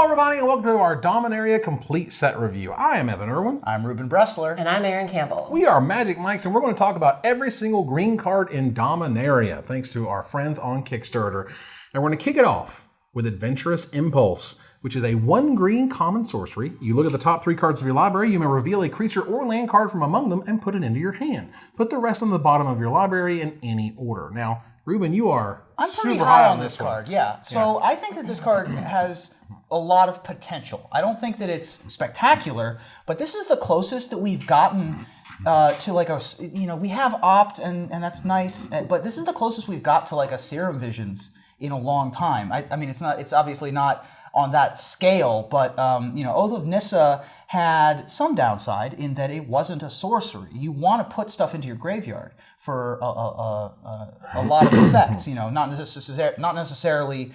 Hello, everybody, and welcome to our Dominaria Complete Set Review. I am Evan Irwin. I'm Ruben Bressler. And I'm Aaron Campbell. We are Magic Mikes, and we're going to talk about every single green card in Dominaria, thanks to our friends on Kickstarter. And we're going to kick it off with Adventurous Impulse, which is a 1 green common sorcery. You look at the top 3 cards of your library, you may reveal a creature or land card from among them and put it into your hand. Put the rest on the bottom of your library in any order. Now, Ruben, you are I'm pretty super high on this card, yeah. So I think that this card has a lot of potential. I don't think that it's spectacular, but this is the closest that we've gotten to like a, we have Opt and that's nice, but this is the closest we've got to like a Serum Visions in a long time. I mean, it's obviously not on that scale, but Oath of Nissa had some downside in that it wasn't a sorcery. You want to put stuff into your graveyard for a lot of effects. Not necessarily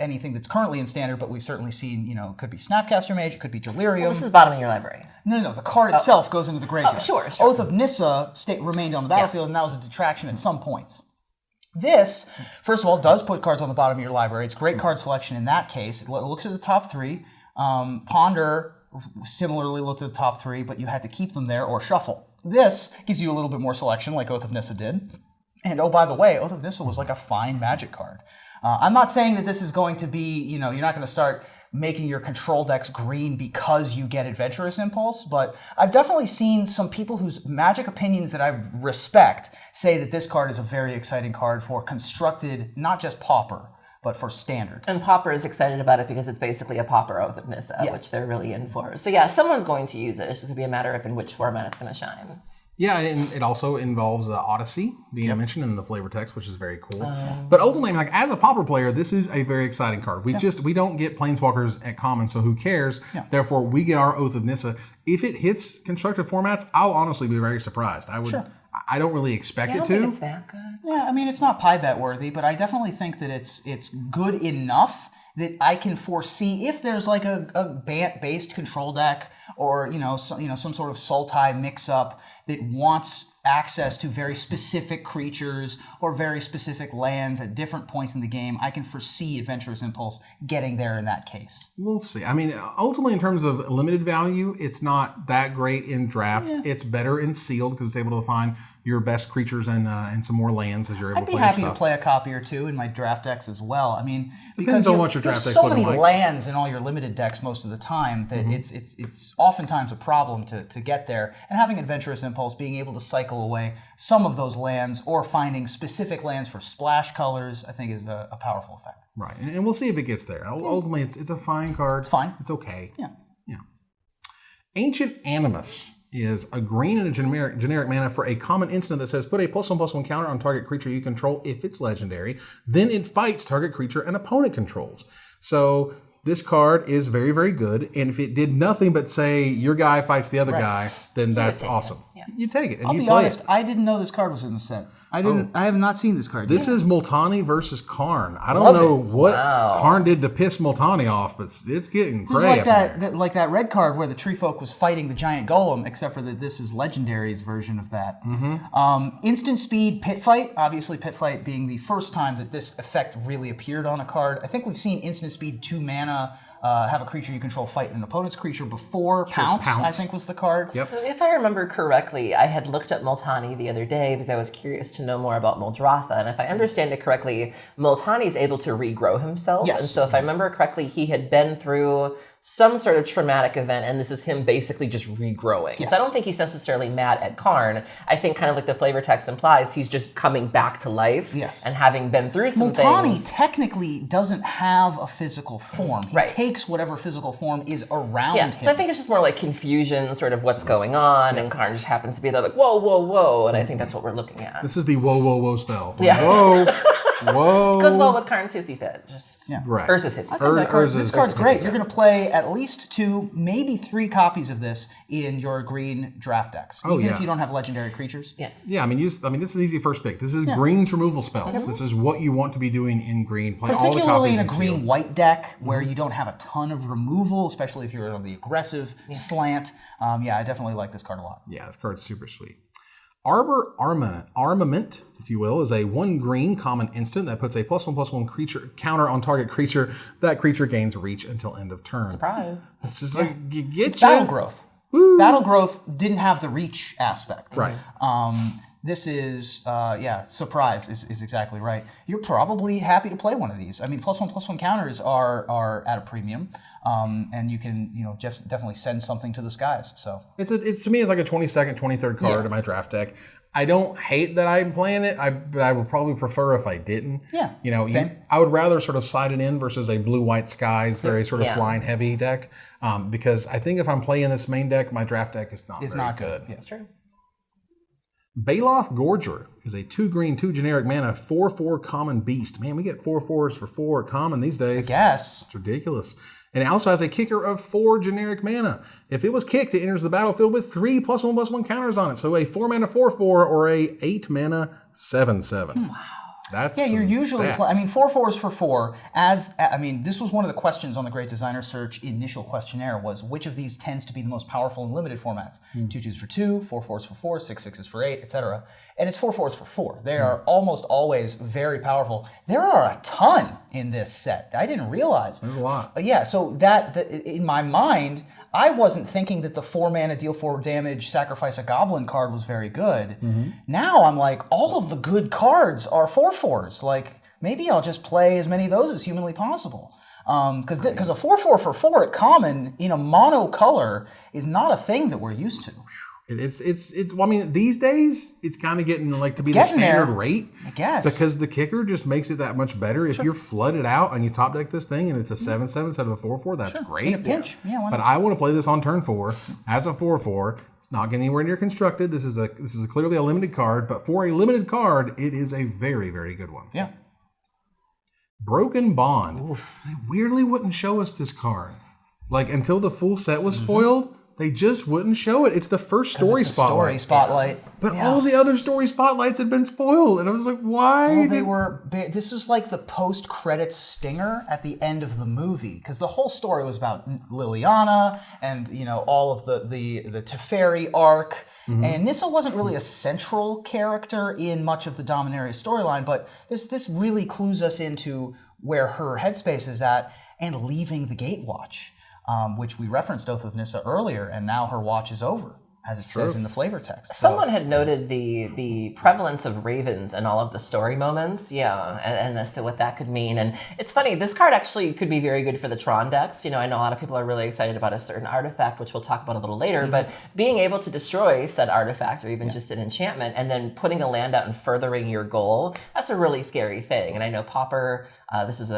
anything that's currently in standard, but we've certainly seen. It could be Snapcaster Mage, it could be Delirium. Well, this is bottom of your library. No. The card itself goes into the graveyard. Oh, sure. Oath of Nissa remained on the battlefield, and that was a detraction at some points. This, first of all, does put cards on the bottom of your library. It's great card selection in that case. It looks at the top 3. Ponder similarly looked at the top 3, but you had to keep them there or shuffle. This gives you a little bit more selection, like Oath of Nissa did. And oh, by the way, Oath of Nissa was like a fine Magic card. I'm not saying that this is going to be, you're not going to start making your control decks green because you get Adventurous Impulse, but I've definitely seen some people whose Magic opinions that I respect say that this card is a very exciting card for constructed, not just Pauper, but for standard. And Pauper is excited about it because it's basically a Pauper Oath of Nissa, which they're really in for. So yeah, someone's going to use it. It's just going to be a matter of in which format it's going to shine. Yeah, and it also involves Odyssey being mentioned in the flavor text, which is very cool. But ultimately, like as a Pauper player, this is a very exciting card. We don't get Planeswalkers at common, so who cares? Yeah. Therefore, we get our Oath of Nissa. If it hits constructed formats, I'll honestly be very surprised. I don't really expect it to. I don't think it's that good. Yeah, I mean, it's not pie bet worthy, but I definitely think that it's good enough that I can foresee if there's like a Bant-based control deck or some sort of Sultai mix-up that wants access to very specific creatures or very specific lands at different points in the game, I can foresee Adventurous Impulse getting there in that case. We'll see. I mean, ultimately, in terms of limited value, it's not that great in draft. Yeah. It's better in sealed because it's able to find your best creatures and some more lands as you're able to play I'd be happy to play a copy or two in my draft decks as well. I mean, depends on what your draft deck's looking like. So many lands in all your limited decks most of the time that it's oftentimes a problem to get there. And having Adventurous Impulse, being able to cycle away some of those lands or finding specific lands for splash colors, I think is a powerful effect. Right, and we'll see if it gets there. Ultimately, it's a fine card. It's fine. It's okay. Yeah. Ancient Animus is a green and a generic mana for a common instant that says put a +1/+1 counter on target creature you control if it's legendary. Then it fights target creature an opponent controls. So this card is very, very good. And if it did nothing but say your guy fights the other guy, then that's awesome. Yeah. You take it and you play it. I'll be honest, I didn't know this card was in the set. I have not seen this card. This is Multani versus Karn. I don't know what Karn did to piss Multani off, but it's getting crazy. It's like that red card where the Tree Folk was fighting the giant golem, except for that this is Legendary's version of that. Instant speed Pit Fight. Obviously, Pit Fight being the first time that this effect really appeared on a card. I think we've seen instant speed 2 mana. Have a creature you control fight an opponent's creature before. Pounce, I think, was the card. Yep. So if I remember correctly, I had looked up Multani the other day because I was curious to know more about Muldrotha. And if I understand it correctly, Multani is able to regrow himself. Yes. And so if I remember correctly, he had been through some sort of traumatic event, and this is him basically just regrowing. Yes. So I don't think he's necessarily mad at Karn. I think kind of like the flavor text implies, he's just coming back to life and having been through some things. Multani technically doesn't have a physical form. He takes whatever physical form is around him. So I think it's just more like confusion, sort of what's going on, and Karn just happens to be there like, whoa, whoa, whoa, and I think that's what we're looking at. This is the whoa, whoa, whoa spell. Yeah. Whoa, whoa. It goes well with Karn's Hissy Fit. Urza's Hissy Fit. This card's great. You're going to play at least 2, maybe 3 copies of this in your green draft decks, even if you don't have legendary creatures. Yeah. I mean, this is easy first pick. This is green's removal spells. This is what you want to be doing in green. Play particularly all the copies in a green-white deck where you don't have a ton of removal, especially if you're on the aggressive slant. I definitely like this card a lot. Yeah, this card's super sweet. Arbor Armament, if you will, is a 1 green common instant that puts a +1/+1 creature counter on target creature. That creature gains reach until end of turn. Surprise. It's just like, you get Battle you. growth. Woo. Battle growth didn't have the reach aspect. Right. This is, surprise is exactly right. You're probably happy to play one of these. I mean, +1/+1 counters are at a premium, and you can, definitely send something to the skies. So It's to me, it's like a 22nd, 23rd card in my draft deck. I don't hate that I'm playing it, but I would probably prefer if I didn't. Yeah, same. I would rather sort of side it in versus a blue-white skies, very sort of flying heavy deck, because I think if I'm playing this main deck, my draft deck is not very good. Yeah. That's true. Baloth Gorger is a 2 green, 2 generic mana, 4/4 common beast. Man, we get 4/4s for 4 common these days. Yes. It's ridiculous. And it also has a kicker of 4 generic mana. If it was kicked, it enters the battlefield with 3 +1/+1 counters on it. So a 4 mana 4/4 or a 8 mana 7/7. Wow. That's you're usually stats. 4/4s for 4. This was one of the questions on the Great Designer Search initial questionnaire was which of these tends to be the most powerful in limited formats? 2/2s for 2, 4/4s for 4, 6/6s for 8, etc. And it's 4/4s for 4. They are almost always very powerful. There are a ton in this set. I didn't realize. There's a lot. Yeah, so that in my mind, I wasn't thinking that the 4 mana deal 4 damage, sacrifice a goblin card was very good. Now I'm like, all of the good cards are 4/4s. Like, maybe I'll just play as many of those as humanly possible. Because a 4/4 for 4 at common in a mono color is not a thing that we're used to. It's I mean, these days it's kind of getting like to be the standard rate, I guess, because the kicker just makes it that much better. If you're flooded out and you top deck this thing and it's a 7/7 instead of a 4/4, that's great. In a pinch, why not? But I want to play this on turn 4 as a 4/4. It's not getting anywhere near constructed. This is clearly a limited card, but for a limited card, it is a very, very good one. Yeah. Broken Bond. They weirdly wouldn't show us this card, like until the full set was spoiled. They just wouldn't show it. It's the first story spotlight. But all the other story spotlights had been spoiled. And I was like, why? Well, this is like the post-credits stinger at the end of the movie. Because the whole story was about Liliana and, all of the Teferi arc. And Nissa wasn't really a central character in much of the Dominaria storyline, but this really clues us into where her headspace is at and leaving the Gatewatch. Which we referenced Oath of Nissa earlier, and now her watch is over, as it says in the flavor text. Someone had noted the prevalence of ravens in all of the story moments, and as to what that could mean. And it's funny, this card actually could be very good for the Tron decks. I know a lot of people are really excited about a certain artifact, which we'll talk about a little later, but being able to destroy said artifact, or even just an enchantment, and then putting a land out and furthering your goal, that's a really scary thing. And I know Pauper, this is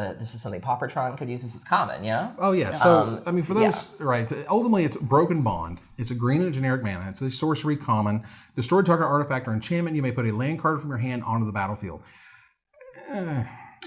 something Paupertron could use. This is common, yeah? Oh, yeah. So, for those, right, ultimately it's Broken Bond. It's a green and a generic mana. It's a sorcery common. Destroy target artifact or enchantment. You may put a land card from your hand onto the battlefield.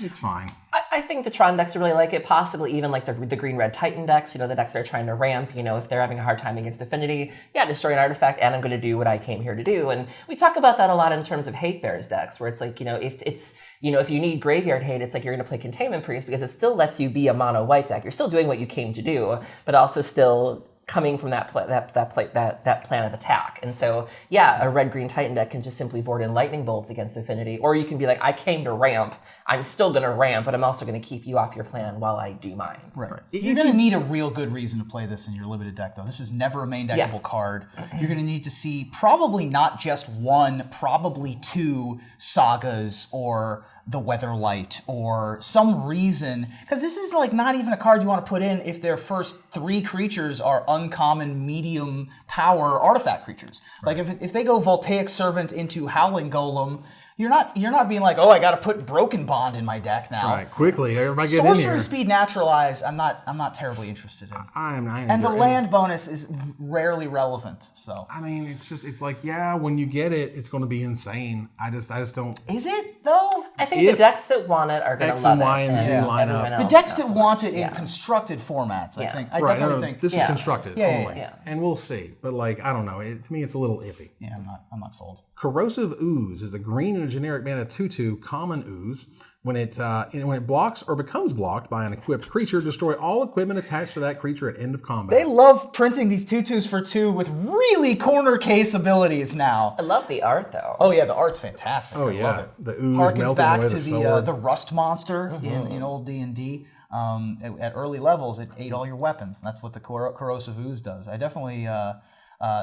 It's fine. I think the Tron decks really like it, possibly even like the green-red Titan decks, the decks they're trying to ramp, if they're having a hard time against Affinity, destroy an artifact, and I'm going to do what I came here to do. And we talk about that a lot in terms of Hate Bears decks, where it's like, if you need Graveyard Hate, it's like you're going to play Containment Priest, because it still lets you be a mono-white deck. You're still doing what you came to do, but also still coming from that plan of attack. And so, a red-green Titan deck can just simply board in Lightning Bolts against Affinity, or you can be like, I came to ramp, I'm still going to ramp, but I'm also going to keep you off your plan while I do mine. Right. You're going to need a real good reason to play this in your limited deck, though. This is never a main deckable card. You're going to need to see probably not just one, probably 2 Sagas or the Weatherlight or some reason, because this is like not even a card you want to put in if their first 3 creatures are uncommon medium power artifact creatures. Right. Like if they go Voltaic Servant into Howling Golem, you're not being like, oh, I got to put Broken Bond in my deck now. Right, quickly, everybody get in here. Sorcery Speed Naturalize, I'm not terribly interested in. And the land bonus is rarely relevant. So it's like, when you get it, it's going to be insane. I just don't. Is it though? I think the decks that want it are going to love X and Y and Z line up. The decks that want it in constructed formats, I think. I definitely think this is constructed only, yeah. And we'll see. But I don't know. To me, it's a little iffy. Yeah, I'm not sold. Corrosive Ooze is a green and and a generic mana 2/2 common ooze. When it blocks or becomes blocked by an equipped creature, destroy all equipment attached to that creature at end of combat. They love printing these 2/2s for 2 with really corner case abilities now. I love the art though. Oh yeah, the art's fantastic. Oh I yeah, love it. the ooze Harkens melting back away to the the rust monster in old D&D. At early levels, it ate all your weapons. That's what the corrosive ooze does. I definitely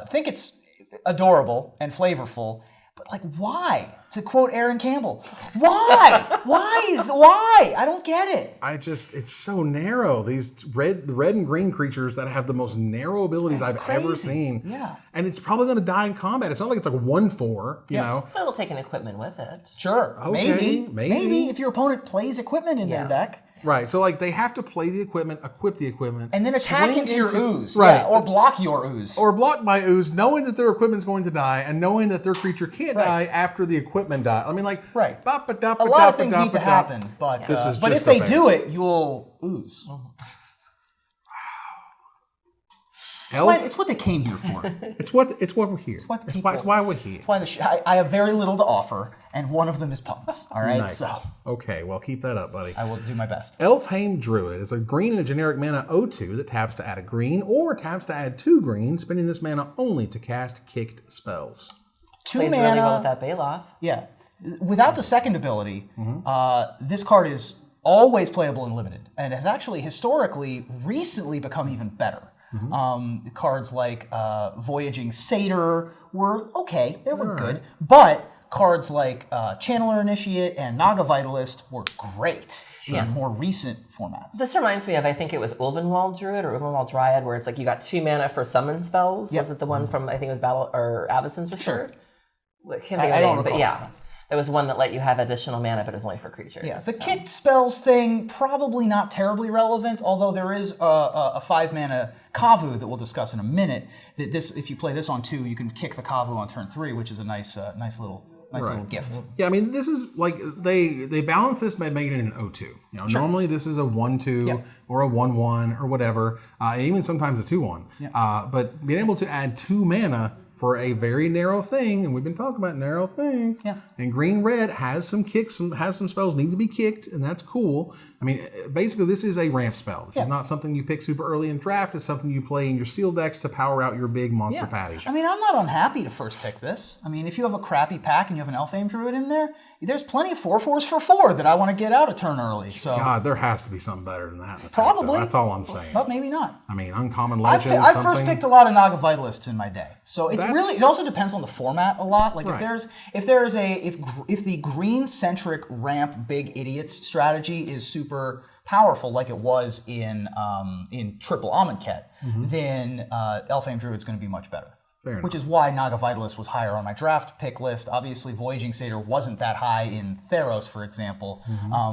think it's adorable and flavorful. But like, why? To quote Aaron Campbell, why? Why? I don't get it. It's so narrow. These red and green creatures that have the most narrow abilities I've ever seen. Yeah. And it's probably going to die in combat. It's not like it's like a 1/4, you know? But it'll take an equipment with it. Sure. Okay, Maybe if your opponent plays equipment in their deck. Right, so like they have to play the equipment, equip the equipment, And then attack swing into your ooze. Right. Yeah, or block your ooze. Or block my ooze, knowing that their equipment's going to die, and knowing that their creature can't die after the equipment dies. I mean, like, a lot of things need to happen, but but if they do it, you'll ooze. It's what they came here for. It's what we're here. It's why we're here. It's why I have very little to offer, and one of them is puns. All right, Nice. so Okay, well, keep that up, buddy. I will do my best. Elfheim Druid is a green and a generic mana 0/2 that taps to add a green or taps to add 2 green, spending this mana only to cast kicked spells. 2 Plays mana. really well with that Baloth. Yeah, without the second ability, this card is always playable in limited, and has actually historically recently become even better. Cards like Voyaging Satyr were okay, they were good, but cards like Channeler Initiate and Naga Vitalist were great in more recent formats. This reminds me of, I think it was Ulvenwald Druid or Ulvenwald Dryad, where it's like you got 2 mana for summon spells. Yep. Was it the one from, I think it was Battle or Avacyn's Whisper? Can't think of I the don't name, but recall. yeah. There was one that let you have additional mana, but it was only for creatures. Yeah, the kicked spells thing, probably not terribly relevant, although there is a 5 mana Kavu that we'll discuss in a minute. That this, if you play this on 2, you can kick the Kavu on turn 3, which is a nice little gift. Yeah, I mean, this is like they balance this by making it an 0/2. You know, normally this is a 1/2 or a 1/1 or whatever, and even sometimes a 2/1. But being able to add 2 mana for a very narrow thing, and we've been talking about narrow things. Yeah. And green red has some kicks, has some spells need to be kicked, and that's cool. I mean, basically, this is a ramp spell. This is not something you pick super early in draft. It's something you play in your sealed decks to power out your big monster patties. I mean, I'm not unhappy to first pick this. I mean, if you have a crappy pack and you have an Elfheim Druid in there, there's plenty of 4/4s for 4 that I want to get out a turn early. So God, there has to be something better than that. In the Probably. pack, though. That's all I'm saying. But maybe not. I mean, Uncommon I've Legend. first picked a lot of Naga Vitalists in my day, so it also depends on the format a lot. Like if the green centric ramp big idiots strategy is super powerful, like it was in Triple Amonkhet, then Elfheim Druid's going to be much better. Which is why Naga Vitalist was higher on my draft pick list. Obviously, Voyaging Satyr wasn't that high in Theros, for example.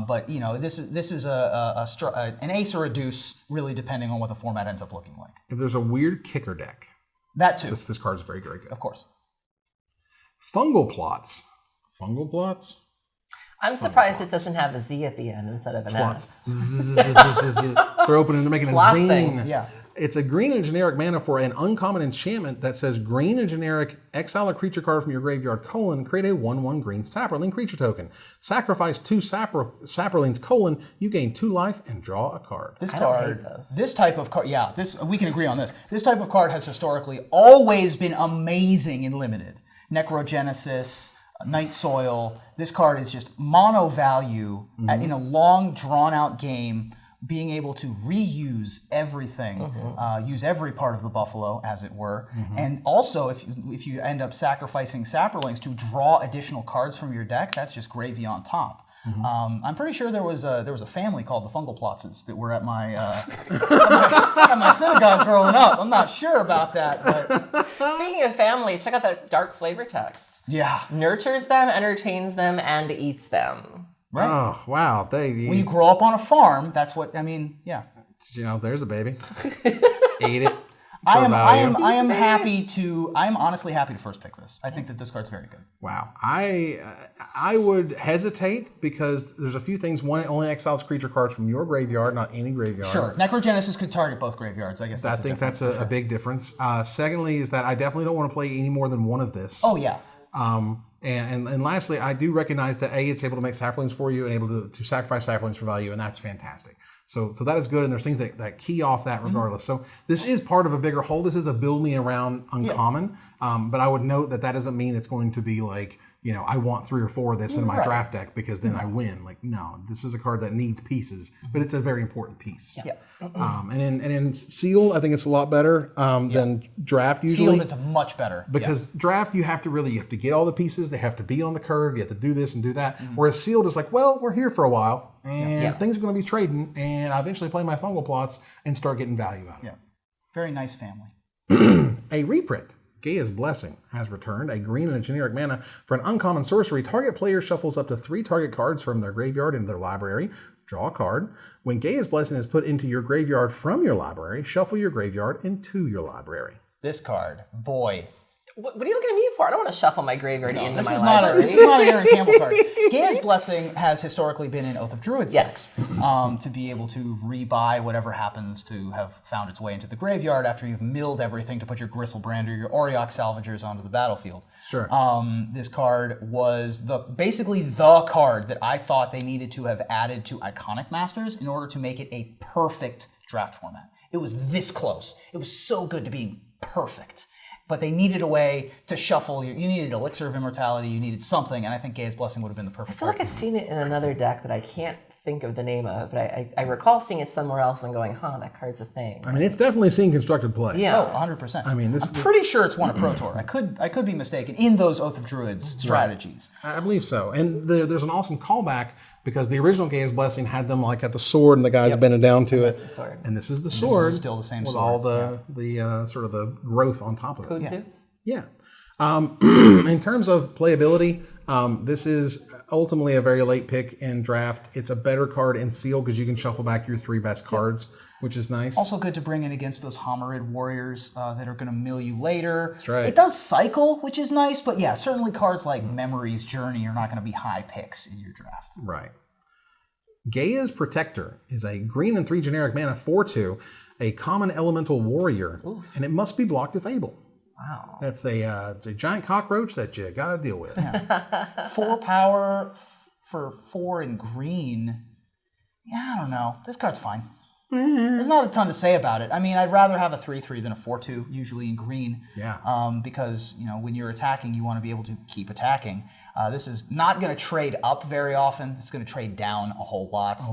But you know, this is an ace or a deuce, really depending on what the format ends up looking like. If there's a weird kicker deck, that too. This card is very, very good. Of course. Fungal Plots. Fungal Plots? I'm surprised it doesn't have a Z at the end instead of an S. They're opening, they're making a Plot zine. thing. Yeah. It's a green and generic mana for an uncommon enchantment that says green and generic, exile a creature card from your graveyard, create a 1/1 green Saproling creature token. Sacrifice 2 Saprolings, you gain 2 life and draw a card. This I card, don't hate this. this type of card, we can agree on this. This type of card has historically always been amazing in limited. Necrogenesis, Night Soil. This card is just mono value in a long, drawn-out game. Being able to reuse everything, use every part of the buffalo, as it were, and also if you end up sacrificing Saprolings to draw additional cards from your deck, that's just gravy on top. I'm pretty sure there was a family called the Fungal Plotses that were at my at my synagogue growing up. I'm not sure about that, but Speaking of family, check out that dark flavor text. yeah. Nurtures them, entertains them, and eats them. Right. Oh, wow. When you grow up on a farm, that's what I mean. Yeah. You know, there's a baby. Ate it. I am happy to. I am honestly happy to first pick this. I think that this card's very good. Wow. I would hesitate because there's a few things. One, it only exiles creature cards from your graveyard, not any graveyard. Sure. Necrogenesis could target both graveyards. I guess I think that's a big difference. Secondly, is that I definitely don't want to play any more than one of this. Oh yeah. And lastly, I do recognize that it's able to make saplings for you and able to sacrifice saplings for value, and that's fantastic. So that is good, and there's things that key off that regardless. So this is part of a bigger whole. This is a build me around uncommon, but I would note that doesn't mean it's going to be like, I want 3 or 4 of this in my draft deck because then I win. Like, no, this is a card that needs pieces, but it's a very important piece. Yeah. And in Seal, I think it's a lot better than Draft usually. Sealed, it's much better. Because Draft, you have to get all the pieces. They have to be on the curve. You have to do this and do that. Whereas Sealed is like, well, we're here for a while, and things are going to be trading, and I eventually play my fungal plots and start getting value out of it. Very nice family. A reprint. Gaia's Blessing has returned, a green and a generic mana. For an uncommon sorcery, target player shuffles up to 3 target cards from their graveyard into their library. Draw a card. When Gaia's Blessing is put into your graveyard from your library, shuffle your graveyard into your library. This card, boy. What are you looking at me for? I don't want to shuffle my graveyard into my library. This is not an Aaron Campbell card. Gaia's Blessing has historically been in Oath of Druids decks, to be able to rebuy whatever happens to have found its way into the graveyard after you've milled everything to put your Gristlebrand or your Auriok Salvagers onto the battlefield. Sure. This card was basically the card that I thought they needed to have added to Iconic Masters in order to make it a perfect draft format. It was this close. It was so good to being perfect. But they needed a way to shuffle. You needed Elixir of Immortality. You needed something, and I think Gaia's Blessing would have been the perfect. I feel like I've seen it in another deck that I can't think of the name of, but I recall seeing it somewhere else and going, that card's a thing. I mean, it's definitely seen constructed play. Yeah. Oh, 100%. I mean, I'm pretty sure it's won a Pro Tour. I could be mistaken in those Oath of Druids strategies. I believe so. And there's an awesome callback because the original Gaia's Blessing had them like at the sword and the guy's bending down to it. The sword. And this is the sword. This is still the same with sword. all the sort of the growth on top of it. Kudzu? Yeah. In terms of playability, this is ultimately a very late pick in draft. It's a better card in Seal because you can shuffle back your 3 best cards, which is nice. Also good to bring in against those Homerid warriors that are going to mill you later. That's right. It does cycle, which is nice, but yeah, certainly cards like Memory's Journey are not going to be high picks in your draft. Right. Gaia's Protector is a green and 3 generic mana 4/2, a common elemental warrior, and it must be blocked if able. Wow. That's it's a giant cockroach that you got to deal with. 4 power for 4 in green. Yeah, I don't know. This card's fine. There's not a ton to say about it. I mean, I'd rather have a 3/3 than a 4/2, usually in green. Yeah. Because, when you're attacking, you want to be able to keep attacking. This is not going to trade up very often. It's going to trade down a whole lot.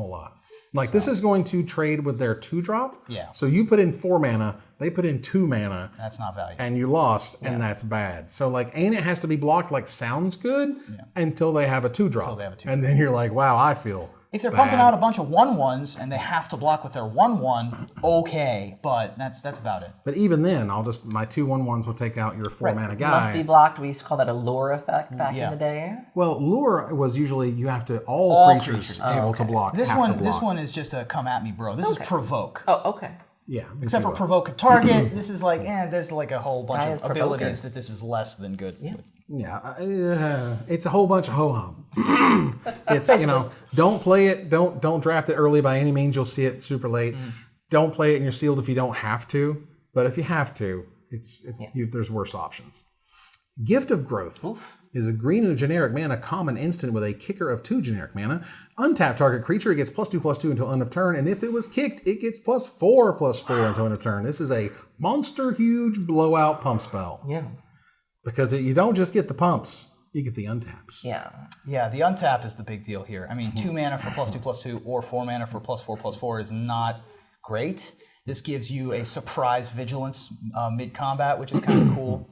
Like, this is going to trade with their 2-drop. Yeah. So you put in 4 mana, they put in 2 mana. That's not value. And you lost, and that's bad. So, like, and it has to be blocked, sounds good until they have a 2-drop. Until they have a 2-drop. And then you're like, wow, I feel If they're bad. pumping out a bunch of 1/1s and they have to block with their 1/1, okay, but that's about it. But even then, my 2 1/1s will take out your 4 mana guy. Must be blocked. We used to call that a lure effect back in the day. Well, lure was usually you have to all creatures able to block. This have to one, block. this one is just a come at me, bro. This is provoke. Oh, okay. Yeah. Except for provoke a target, this is there's like a whole bunch Giant of abilities provoker. that this is less than good with. Yeah, it's a whole bunch of ho-hum. It's, don't play it, don't draft it early by any means. You'll see it super late. Don't play it in your sealed if you don't have to. But if you have to, there's worse options. Gift of Growth is a green and a generic mana common instant with a kicker of 2 generic mana. Untap target creature, it gets +2/+2 until end of turn, and if it was kicked, it gets +4/+4 until end of turn. This is a monster huge blowout pump spell. Yeah. Because you don't just get the pumps, you get the untaps. Yeah. Yeah, the untap is the big deal here. I mean, 2 mana for +2/+2 or 4 mana for +4/+4 is not great. This gives you a surprise vigilance mid-combat, which is kind of cool.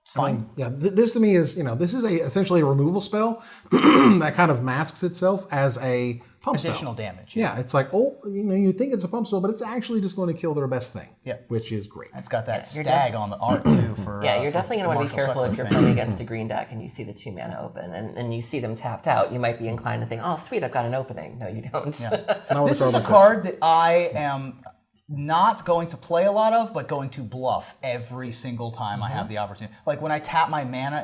It's fine. This to me is, this is essentially a removal spell that kind of masks itself as a pump Additional spell. damage. Yeah, it's like, you think it's a pump spell, but it's actually just going to kill their best thing. Yeah. Which is great. It's got that stag on the art, too. You're definitely going to want to be careful if you're playing against a green deck and you see the 2 mana open and you see them tapped out. You might be inclined to think, oh, sweet, I've got an opening. No, you don't. Yeah. This is a card that I am not going to play a lot of, but going to bluff every single time I have the opportunity. Like when I tap my mana,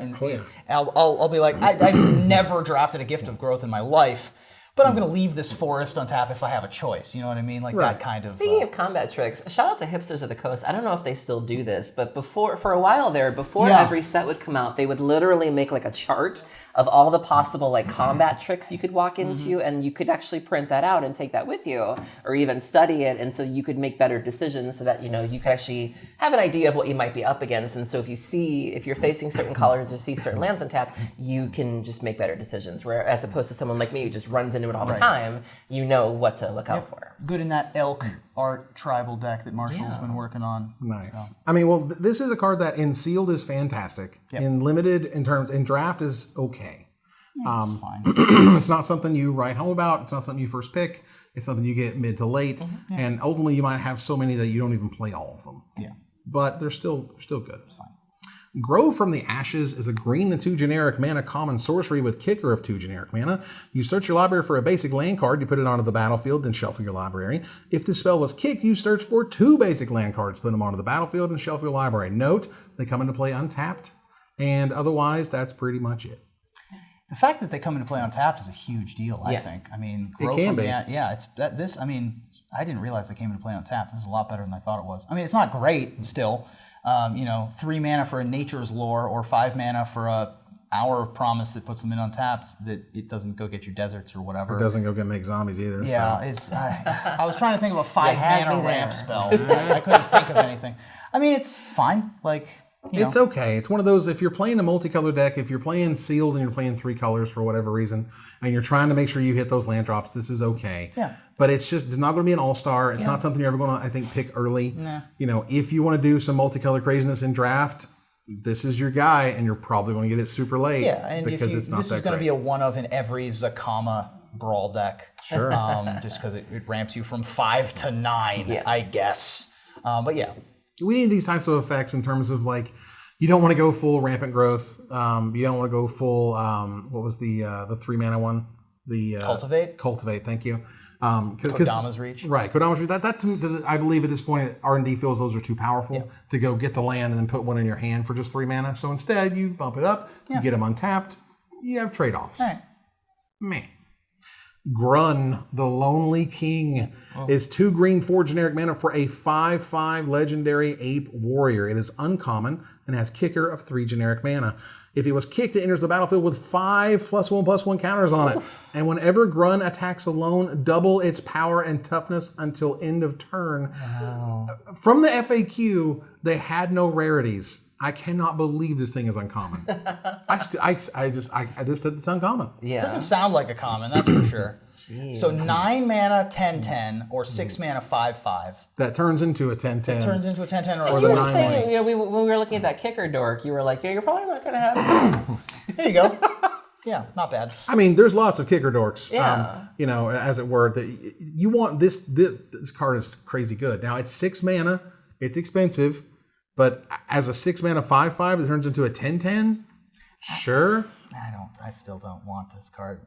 I'll be like, I've never drafted a Gift of Growth in my life, but I'm going to leave this forest on tap if I have a choice. You know what I mean? Like that kind of. Speaking of combat tricks, shout out to Hipsters of the Coast. I don't know if they still do this, but for a while there, before every set would come out, they would literally make like a chart of all the possible like combat tricks you could walk into, and you could actually print that out and take that with you, or even study it, and so you could make better decisions so that, you know, you could actually have an idea of what you might be up against. And so if you're facing certain colors or see certain lands untapped, you can just make better decisions. Where as opposed to someone like me who just runs into it all the time, you know what to look out for. Good in that elk art tribal deck that Marshall's been working on. Nice. So. I mean, well, this is a card that in sealed is fantastic. In limited, in draft is okay. It's fine. It's not something you write home about. It's not something you first pick. It's something you get mid to late. And ultimately you might have so many that you don't even play all of them. Yeah. But they're still good. It's fine. Grow from the Ashes is a green and 2 generic mana common sorcery with kicker of 2 generic mana. You search your library for a basic land card, you put it onto the battlefield, then shuffle your library. If the spell was kicked, you search for 2 basic land cards, put them onto the battlefield, and shuffle your library. Note, they come into play untapped, and otherwise, that's pretty much it. The fact that they come into play untapped is a huge deal, I think. I mean, it can be. I mean, I didn't realize they came into play untapped. This is a lot better than I thought it was. I mean, it's not great still. 3 mana for a Nature's Lore or 5 mana for a Hour of Promise that puts them in untapped, that it doesn't go get your deserts or whatever. It doesn't go make zombies either. Yeah, so. it's. I was trying to think of a 5 mana ramp spell. I couldn't think of anything. I mean, it's fine. Like, it's okay. It's one of those, if you're playing a multicolor deck, if you're playing sealed and you're playing 3 colors for whatever reason, and you're trying to make sure you hit those land drops, this is okay. Yeah. But it's not going to be an all-star. It's not something you're ever going to, I think, pick early. Nah. If you want to do some multicolor craziness in draft, this is your guy, and you're probably going to get it super late. Yeah, and because it's not this that is going to great. be a one of in every Zakama Brawl deck. Sure. Just because it ramps you from 5 to 9, I guess. But yeah. We need these types of effects in terms of, like, you don't want to go full rampant growth. You don't want to go full, what was the 3 mana one? The Cultivate? Cultivate, thank you. Kodama's Reach. Right, Kodama's Reach. That to me, I believe at this point, R&D feels those are too powerful to go get the land and then put one in your hand for just 3 mana. So instead, you bump it up, you get them untapped, you have trade-offs. All right. Meh. Grun, the Lonely King, is 2 green, 4 generic mana for a 5/5 legendary ape warrior. It is uncommon and has kicker of 3 generic mana. If it was kicked, it enters the battlefield with 5 +1/+1 counters on it. And whenever Grun attacks alone, double its power and toughness until end of turn. Wow. From the FAQ, they had no rarities. I cannot believe this thing is uncommon. It's uncommon. Yeah. It doesn't sound like a common, that's for sure. So 9 mana 10/10 or 6 mana 5/5. That turns into a 10/10. It turns into a 10/10 or a the 20. 9 saying, when we were looking at that kicker dork, you were like, you're probably not going to have it. There you go. Yeah, not bad. I mean, there's lots of kicker dorks, Yeah. as it were. That you want this card is crazy good. Now, it's 6 mana. It's expensive. But as a 6 mana 5/5, it turns into a 10/10. Sure. I still don't want this card.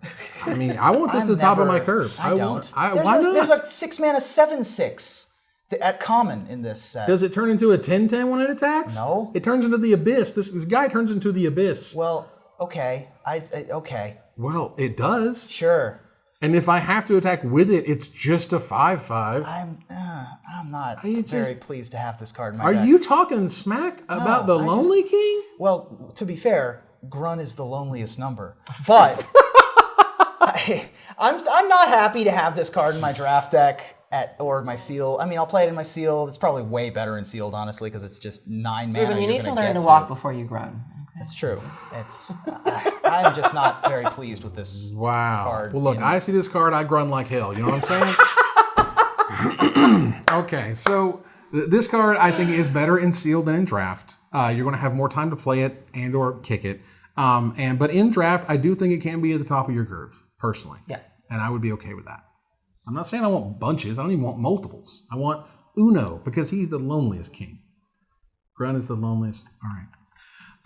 I mean, I want this to the top of my curve. I don't. Why not? There's a 6 mana 7/6 at common in this set. Does it turn into a 10/10 when it attacks? No. It turns into the Abyss. This guy turns into the Abyss. Well, okay. Okay. Well, it does. Sure. And if I have to attack with it, it's just a 5/5. I'm not very pleased to have this card in my Are deck. you talking smack about the Lonely King? Well, to be fair, Grun is the loneliest number. But I'm not happy to have this card in my draft deck or my seal. I mean, I'll play it in my seal. It's probably way better in sealed, honestly, because it's just 9 mana. Ruben, you need to gonna learn get to walk before you grunt. It's true. I'm just not very pleased with this card. Well, look, I see this card, I grunt like hell. You know what I'm saying? Okay, so this card I think is better in sealed than in draft. You're going to have more time to play it and or kick it. But in draft, I do think it can be at the top of your curve, personally. Yeah. And I would be okay with that. I'm not saying I want bunches. I don't even want multiples. I want Uno, because he's the loneliest king. Grunt is the loneliest. All right.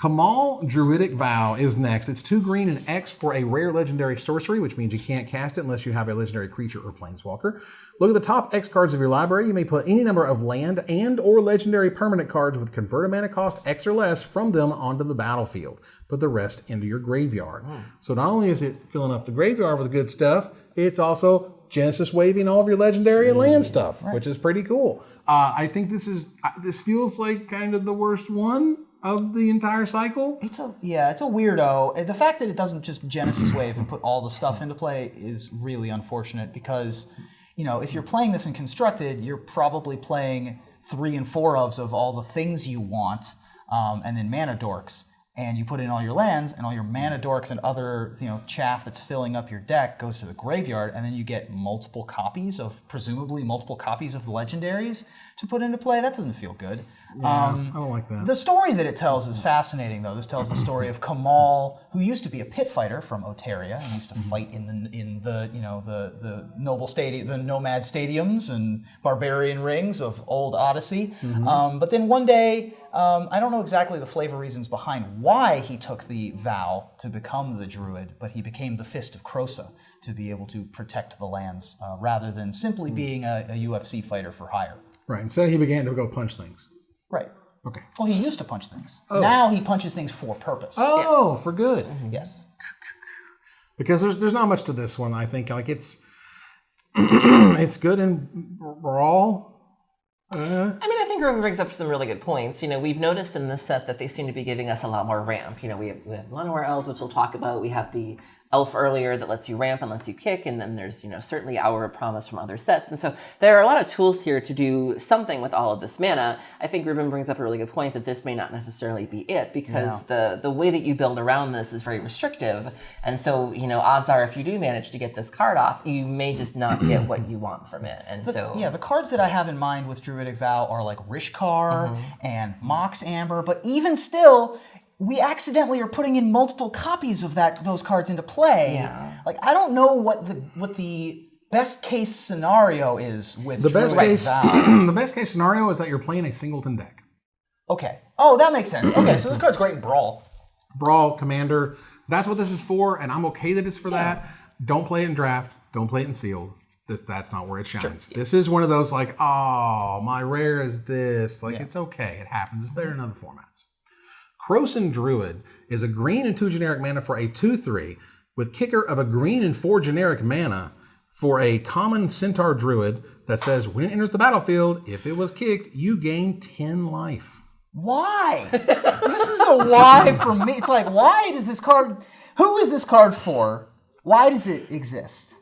Kamal Druidic Vow is next. It's 2 green and X for a rare legendary sorcery, which means you can't cast it unless you have a legendary creature or planeswalker. Look at the top X cards of your library. You may put any number of land and or legendary permanent cards with converted mana cost X or less from them onto the battlefield. Put the rest into your graveyard. So not only is it filling up the graveyard with good stuff, it's also Genesis waiving all of your legendary and land stuff, which is pretty cool. I think this feels like kind of the worst one of the entire cycle. It's a weirdo. The fact that it doesn't just Genesis wave and put all the stuff into play is really unfortunate because, if you're playing this in Constructed, you're probably playing 3 and 4 of all the things you want, and then mana dorks. And you put in all your lands, and all your mana dorks and other chaff that's filling up your deck goes to the graveyard, and then you get presumably multiple copies of the legendaries to put into play. That doesn't feel good. I don't like that. The story that it tells is fascinating, though. This tells the story of Kamal, who used to be a pit fighter from Oteria, and used to fight in the noble stadium, the nomad stadiums and barbarian rings of old Odyssey. But then one day, I don't know exactly the flavor reasons behind why he took the vow to become the druid, but he became the Fist of Krosa to be able to protect the lands rather than simply being a UFC fighter for hire. Right. Instead, he began to go punch things. Right. Okay. Well, he used to punch things. Now he punches things for purpose. Oh, for good. Yes. Because there's not much to this one. I think it's it's good in Brawl. I think Ruben brings up some really good points. We've noticed in this set that they seem to be giving us a lot more ramp. We have Llanowar Elves, which we'll talk about. We have the Elf earlier that lets you ramp and lets you kick, and then there's certainly Hour of Promise from other sets. And so there are a lot of tools here to do something with all of this mana. I think Ruben brings up a really good point that this may not necessarily be it, because the way that you build around this is very restrictive. And so, odds are if you do manage to get this card off, you may just not get what you want from it. And the cards that I have in mind with Druidic Vow are like Rishkar and Mox Amber, but even still, we accidentally are putting in multiple copies of those cards into play. Yeah. I don't know what the best case scenario is with the best Druidic case. Vow. The best case scenario is that you're playing a singleton deck. Okay. Oh, that makes sense. Okay, so this card's great in Brawl. Brawl, Commander. That's what this is for, and I'm okay that it's for that. Don't play it in Draft. Don't play it in Sealed. That's not where it shines. Sure. This is one of those my rare is this. It's okay. It happens. It's better in other formats. Krosan Druid is a green and 2 generic mana for a 2/3 with kicker of a green and 4 generic mana for a common Centaur Druid that says when it enters the battlefield, if it was kicked, you gain 10 life. Why? This is a why for me. It's why does this card... Who is this card for? Why does it exist?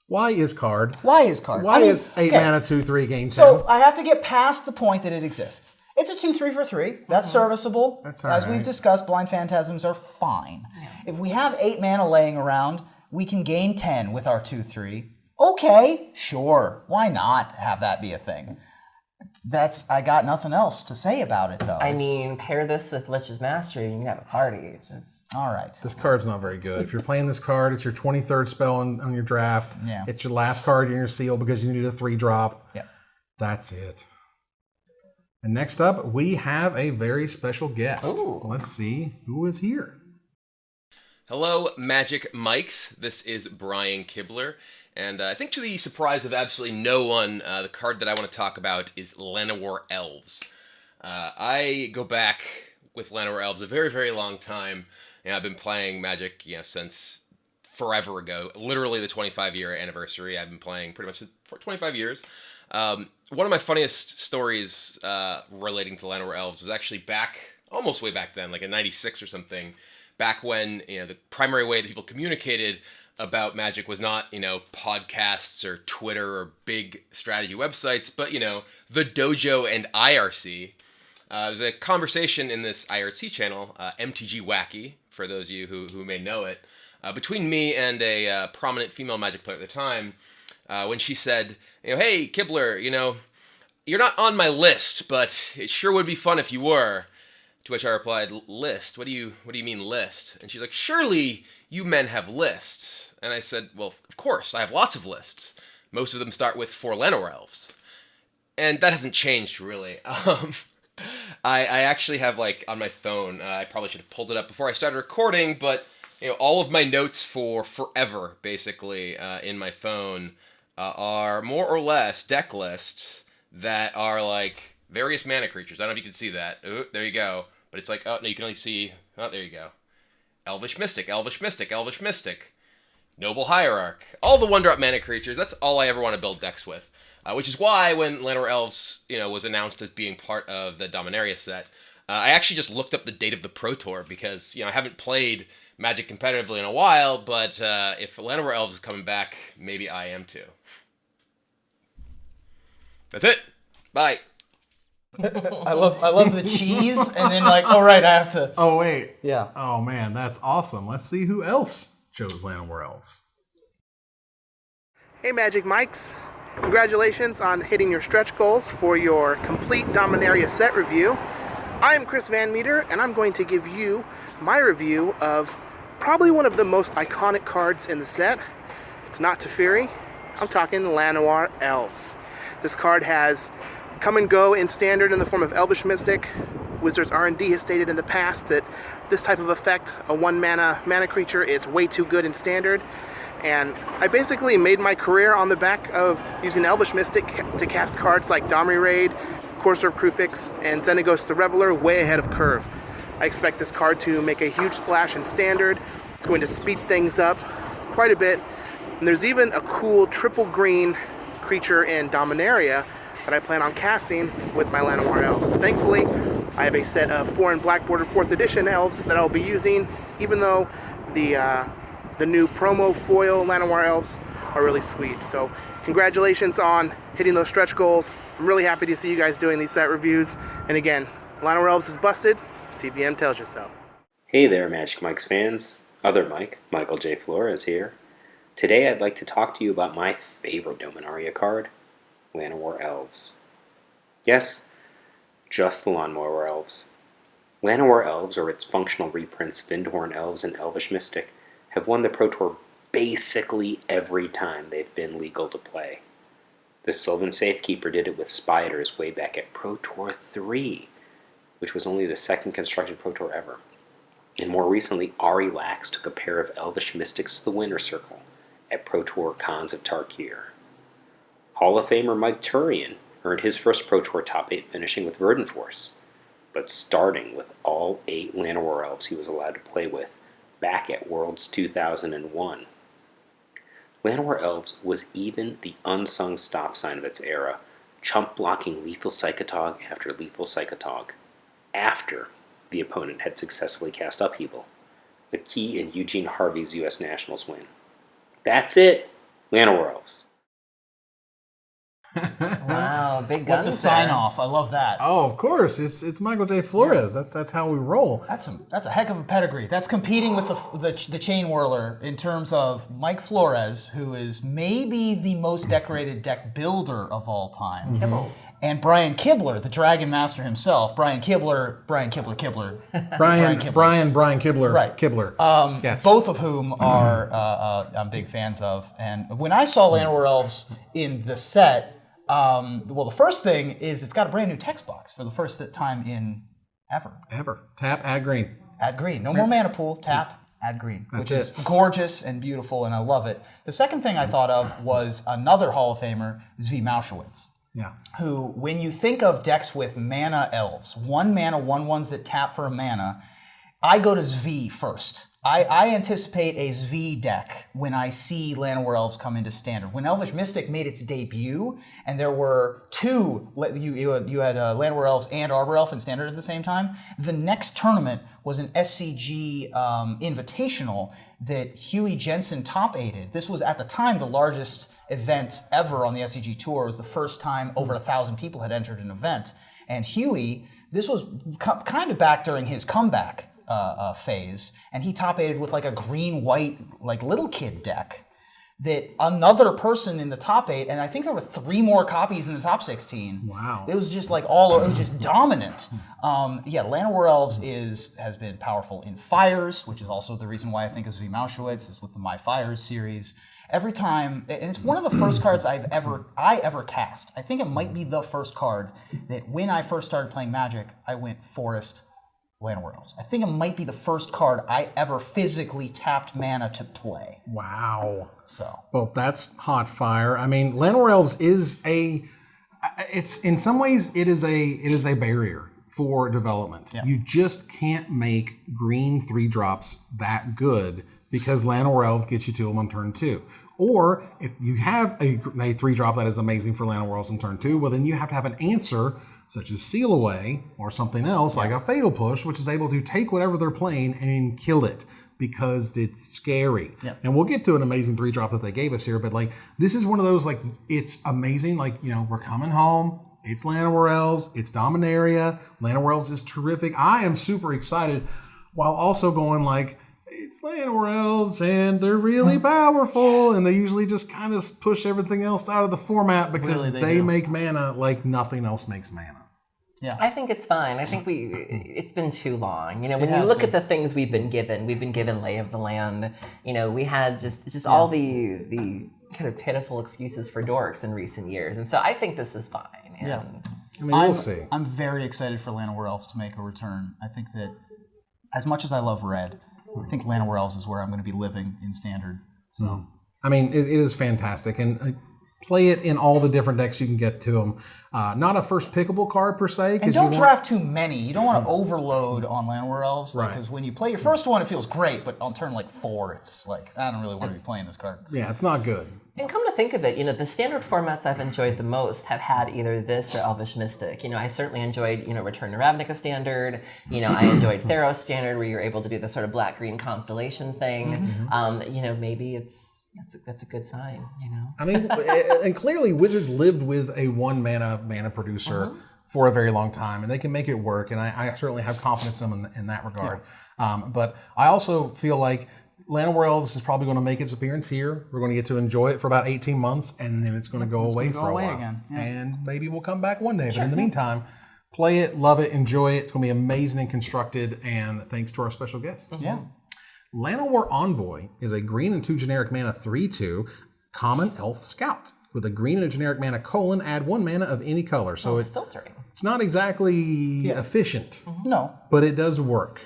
Why is card? Why is card? Why is 8 mana 2/3 gain 10? So I have to get past the point that it exists. It's a 2/3 for 3. That's serviceable. That's all As right. we've discussed, Blind Phantasms are fine. Yeah. If we have 8 mana laying around, we can gain 10 with our 2/3. Okay, sure. Why not have that be a thing? I got nothing else to say about it, though. Pair this with Lich's Mastery and you can have a party. All right. This card's not very good. If you're playing this card, it's your 23rd spell on your draft. Yeah. It's your last card in your seal because you need a 3-drop. Yeah. That's it. And next up, we have a very special guest. Ooh. Let's see who is here. Hello, Magic Mikes. This is Brian Kibler. And I think to the surprise of absolutely no one, the card that I want to talk about is Llanowar Elves. I go back with Llanowar Elves a very, very long time. I've been playing Magic since forever ago. Literally the 25-year anniversary. I've been playing pretty much for 25 years. One of my funniest stories relating to Llanowar Elves was actually almost way back then, in 96 or something, back when the primary way that people communicated about Magic was not, podcasts or Twitter or big strategy websites, but, the Dojo and IRC. There was a conversation in this IRC channel, MTG Wacky, for those of you who may know it, between me and a prominent female Magic player at the time, when she said, hey, Kibler, you're not on my list, but it sure would be fun if you were. To which I replied, list? What do you mean list? And she's like, surely you men have lists. And I said, well, of course, I have lots of lists. Most of them start with 4 Llanowar Elves. And that hasn't changed, really. I actually have, on my phone, I probably should have pulled it up before I started recording, but, all of my notes for forever, basically, in my phone, are more or less deck lists that are, various mana creatures. I don't know if you can see that. Ooh, there you go. But it's oh, no, you can only see... Oh, there you go. Elvish Mystic, Elvish Mystic, Elvish Mystic. Noble Hierarch, all the 1-drop mana creatures. That's all I ever want to build decks with. Which is why when Llanowar Elves, was announced as being part of the Dominaria set, I actually just looked up the date of the Pro Tour because, I haven't played Magic competitively in a while, but if Llanowar Elves is coming back, maybe I am too. That's it. Bye. I love the cheese, and then all right, I have to. Oh, wait. Yeah. Oh, man, that's awesome. Let's see who else chose Llanowar Elves. Hey Magic Mikes, congratulations on hitting your stretch goals for your complete Dominaria set review. I'm Chris VanMeter, and I'm going to give you my review of probably one of the most iconic cards in the set. It's not Teferi, I'm talking Llanowar Elves. This card has come and go in standard in the form of Elvish Mystic. Wizards R&D has stated in the past that this type of effect, a 1 mana creature, is way too good in standard. And I basically made my career on the back of using Elvish Mystic to cast cards like Domri Raid, Courser of Krufix, and Xenagos the Reveler way ahead of curve. I expect this card to make a huge splash in standard. It's going to speed things up quite a bit. And there's even a cool triple green creature in Dominaria that I plan on casting with my Llanowar Elves. Thankfully, I have a set of 4 in black bordered 4th edition Elves that I'll be using, even though the new promo foil Llanowar Elves are really sweet. So congratulations on hitting those stretch goals. I'm really happy to see you guys doing these set reviews. And again, Llanowar Elves is busted. CBM tells you so. Hey there, Magic Mike's fans. Other Mike, Michael J. Flores here. Today I'd like to talk to you about my favorite Dominaria card, Llanowar Elves. Yes, just the Llanowar Elves. Llanowar Elves, or its functional reprints Vindhorn Elves and Elvish Mystic, have won the Pro Tour basically every time they've been legal to play. The Sylvan Safekeeper did it with Spiders way back at Pro Tour 3, which was only the second constructed Pro Tour ever. And more recently, Ari Lax took a pair of Elvish Mystics to the winner's circle at Pro Tour Khans of Tarkir. Hall of Famer Mike Turian earned his first Pro Tour top 8 finishing with Verdant Force, but starting with all 8 Llanowar Elves he was allowed to play with back at Worlds 2001. Llanowar Elves was even the unsung stop sign of its era, chump blocking lethal Psychotog after lethal Psychotog, after the opponent had successfully cast Upheaval, the key in Eugene Harvey's U.S. Nationals win. That's it, Llanowar Elves. Wow, big guns. With the sign off, I love that. Oh, of course. It's Michael J. Flores. That's how we roll. That's a heck of a pedigree. That's competing with the chain whirler in terms of Mike Flores, who is maybe the most decorated deck builder of all time. Kibbles. And Brian Kibler, the Dragon Master himself. Brian Kibler. Brian Kibler. Right. Kibler. Yes. Both of whom are I'm big fans of. And when I saw Llanowar Elves in the set, the first thing is it's got a brand new text box for the first time in ever. Tap, add green. Add green. No more mana pool. Tap, add green. That's which is gorgeous and beautiful, and I love it. The second thing I thought of was another Hall of Famer, Zvi Mauschwitz. Yeah. Who, when you think of decks with mana elves, 1 mana, 1/1s that tap for a mana, I go to Zvi first. I anticipate a Zvi deck when I see Llanowar Elves come into Standard. When Elvish Mystic made its debut, and there were 2, you had Llanowar Elves and Arbor Elf in Standard at the same time, the next tournament was an SCG Invitational that Huey Jensen top-aided. This was, at the time, the largest event ever on the SCG Tour. It was the first time over 1,000 people had entered an event. And Huey, this was kind of back during his comeback phase, and he top-aided with like a green-white like little kid deck that another person in the top 8, and I think there were 3 more copies in the top 16. Wow. It was just like it was just dominant. Llanowar Elves has been powerful in Fires, which is also the reason why I think of Zvi Mauschwitz is with the My Fires series. Every time, and it's one of the first cards I ever cast. I think it might be the first card that when I first started playing Magic, I went Forest, Llanowar Elves. I think it might be the first card I ever physically tapped mana to play. Wow. So. Well, that's hot fire. I mean, Llanowar Elves is it's in some ways it is a barrier for development. Yeah. You just can't make green 3-drops that good because Llanowar Elves gets you to them on turn 2. Or if you have a 3-drop that is amazing for Llanowar Elves on turn 2, well, then you have to have an answer such as Seal Away or something else like a Fatal Push, which is able to take whatever they're playing and kill it because it's scary. Yeah. And we'll get to an amazing 3-drop that they gave us here, but like this is one of those, like, it's amazing. Like, you know, we're coming home. It's Llanowar Elves. It's Dominaria. Llanowar Elves is terrific. I am super excited while also going like, it's Llanowar Elves and they're really powerful, and they usually just kind of push everything else out of the format because Really, they make mana like nothing else makes mana. Yeah. I think it's fine. I think it's been too long. You know, when It you has look been. at the things we've been given Lay of the Land. You know, we had just all the kind of pitiful excuses for dorks in recent years, and so I think this is fine. And Yeah. I mean, we'll see. I'm very excited for Llanowar Elves to make a return. I think that as much as I love red, I think Llanowar Elves is where I'm going to be living in Standard. So, I mean, it is fantastic, and play it in all the different decks you can get to them. Not a first pickable card per se. and don't draft too many. You don't want to overload on Llanowar Elves, Right. because when you play your first one, it feels great, but on turn like 4, it's like I don't really want to be playing this card. Yeah, it's not good. And come to think of it, you know, the standard formats I've enjoyed the most have had either this or Elvish Mystic. You know, I certainly enjoyed, you know, Return to Ravnica Standard. You know, I enjoyed Theros Standard, where you're able to do the sort of black-green constellation thing. You know, maybe that's a good sign, you know? I mean, and clearly Wizards lived with a 1-mana producer for a very long time, and they can make it work, and I certainly have confidence in them in that regard. But I also feel like Llanowar Elves is probably going to make its appearance here. We're going to get to enjoy it for about 18 months, and then it's going to go away for a while. Again. Yeah. And maybe we'll come back one day. But in the meantime, play it, love it, enjoy it. It's going to be amazing and constructed, and thanks to our special guests. Yeah. Llanowar Envoy is a green and 2 generic mana 3/2 common elf scout. With a green and a generic mana : add 1 mana of any color. So Filtering. it's not exactly efficient, No. but it does work.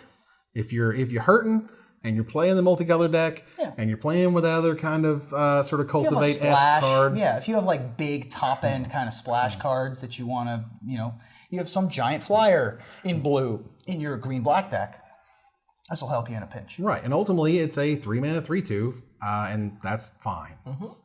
If you're hurting and you're playing the multicolor deck and you're playing with other kind of sort of If you have a cultivate-esque card. yeah, if you have like big top end kind of splash cards that you want to, you know, you have some giant flyer in blue in your green black deck, this will help you in a pinch. Right, and ultimately it's a 3-mana 3/2, and that's fine.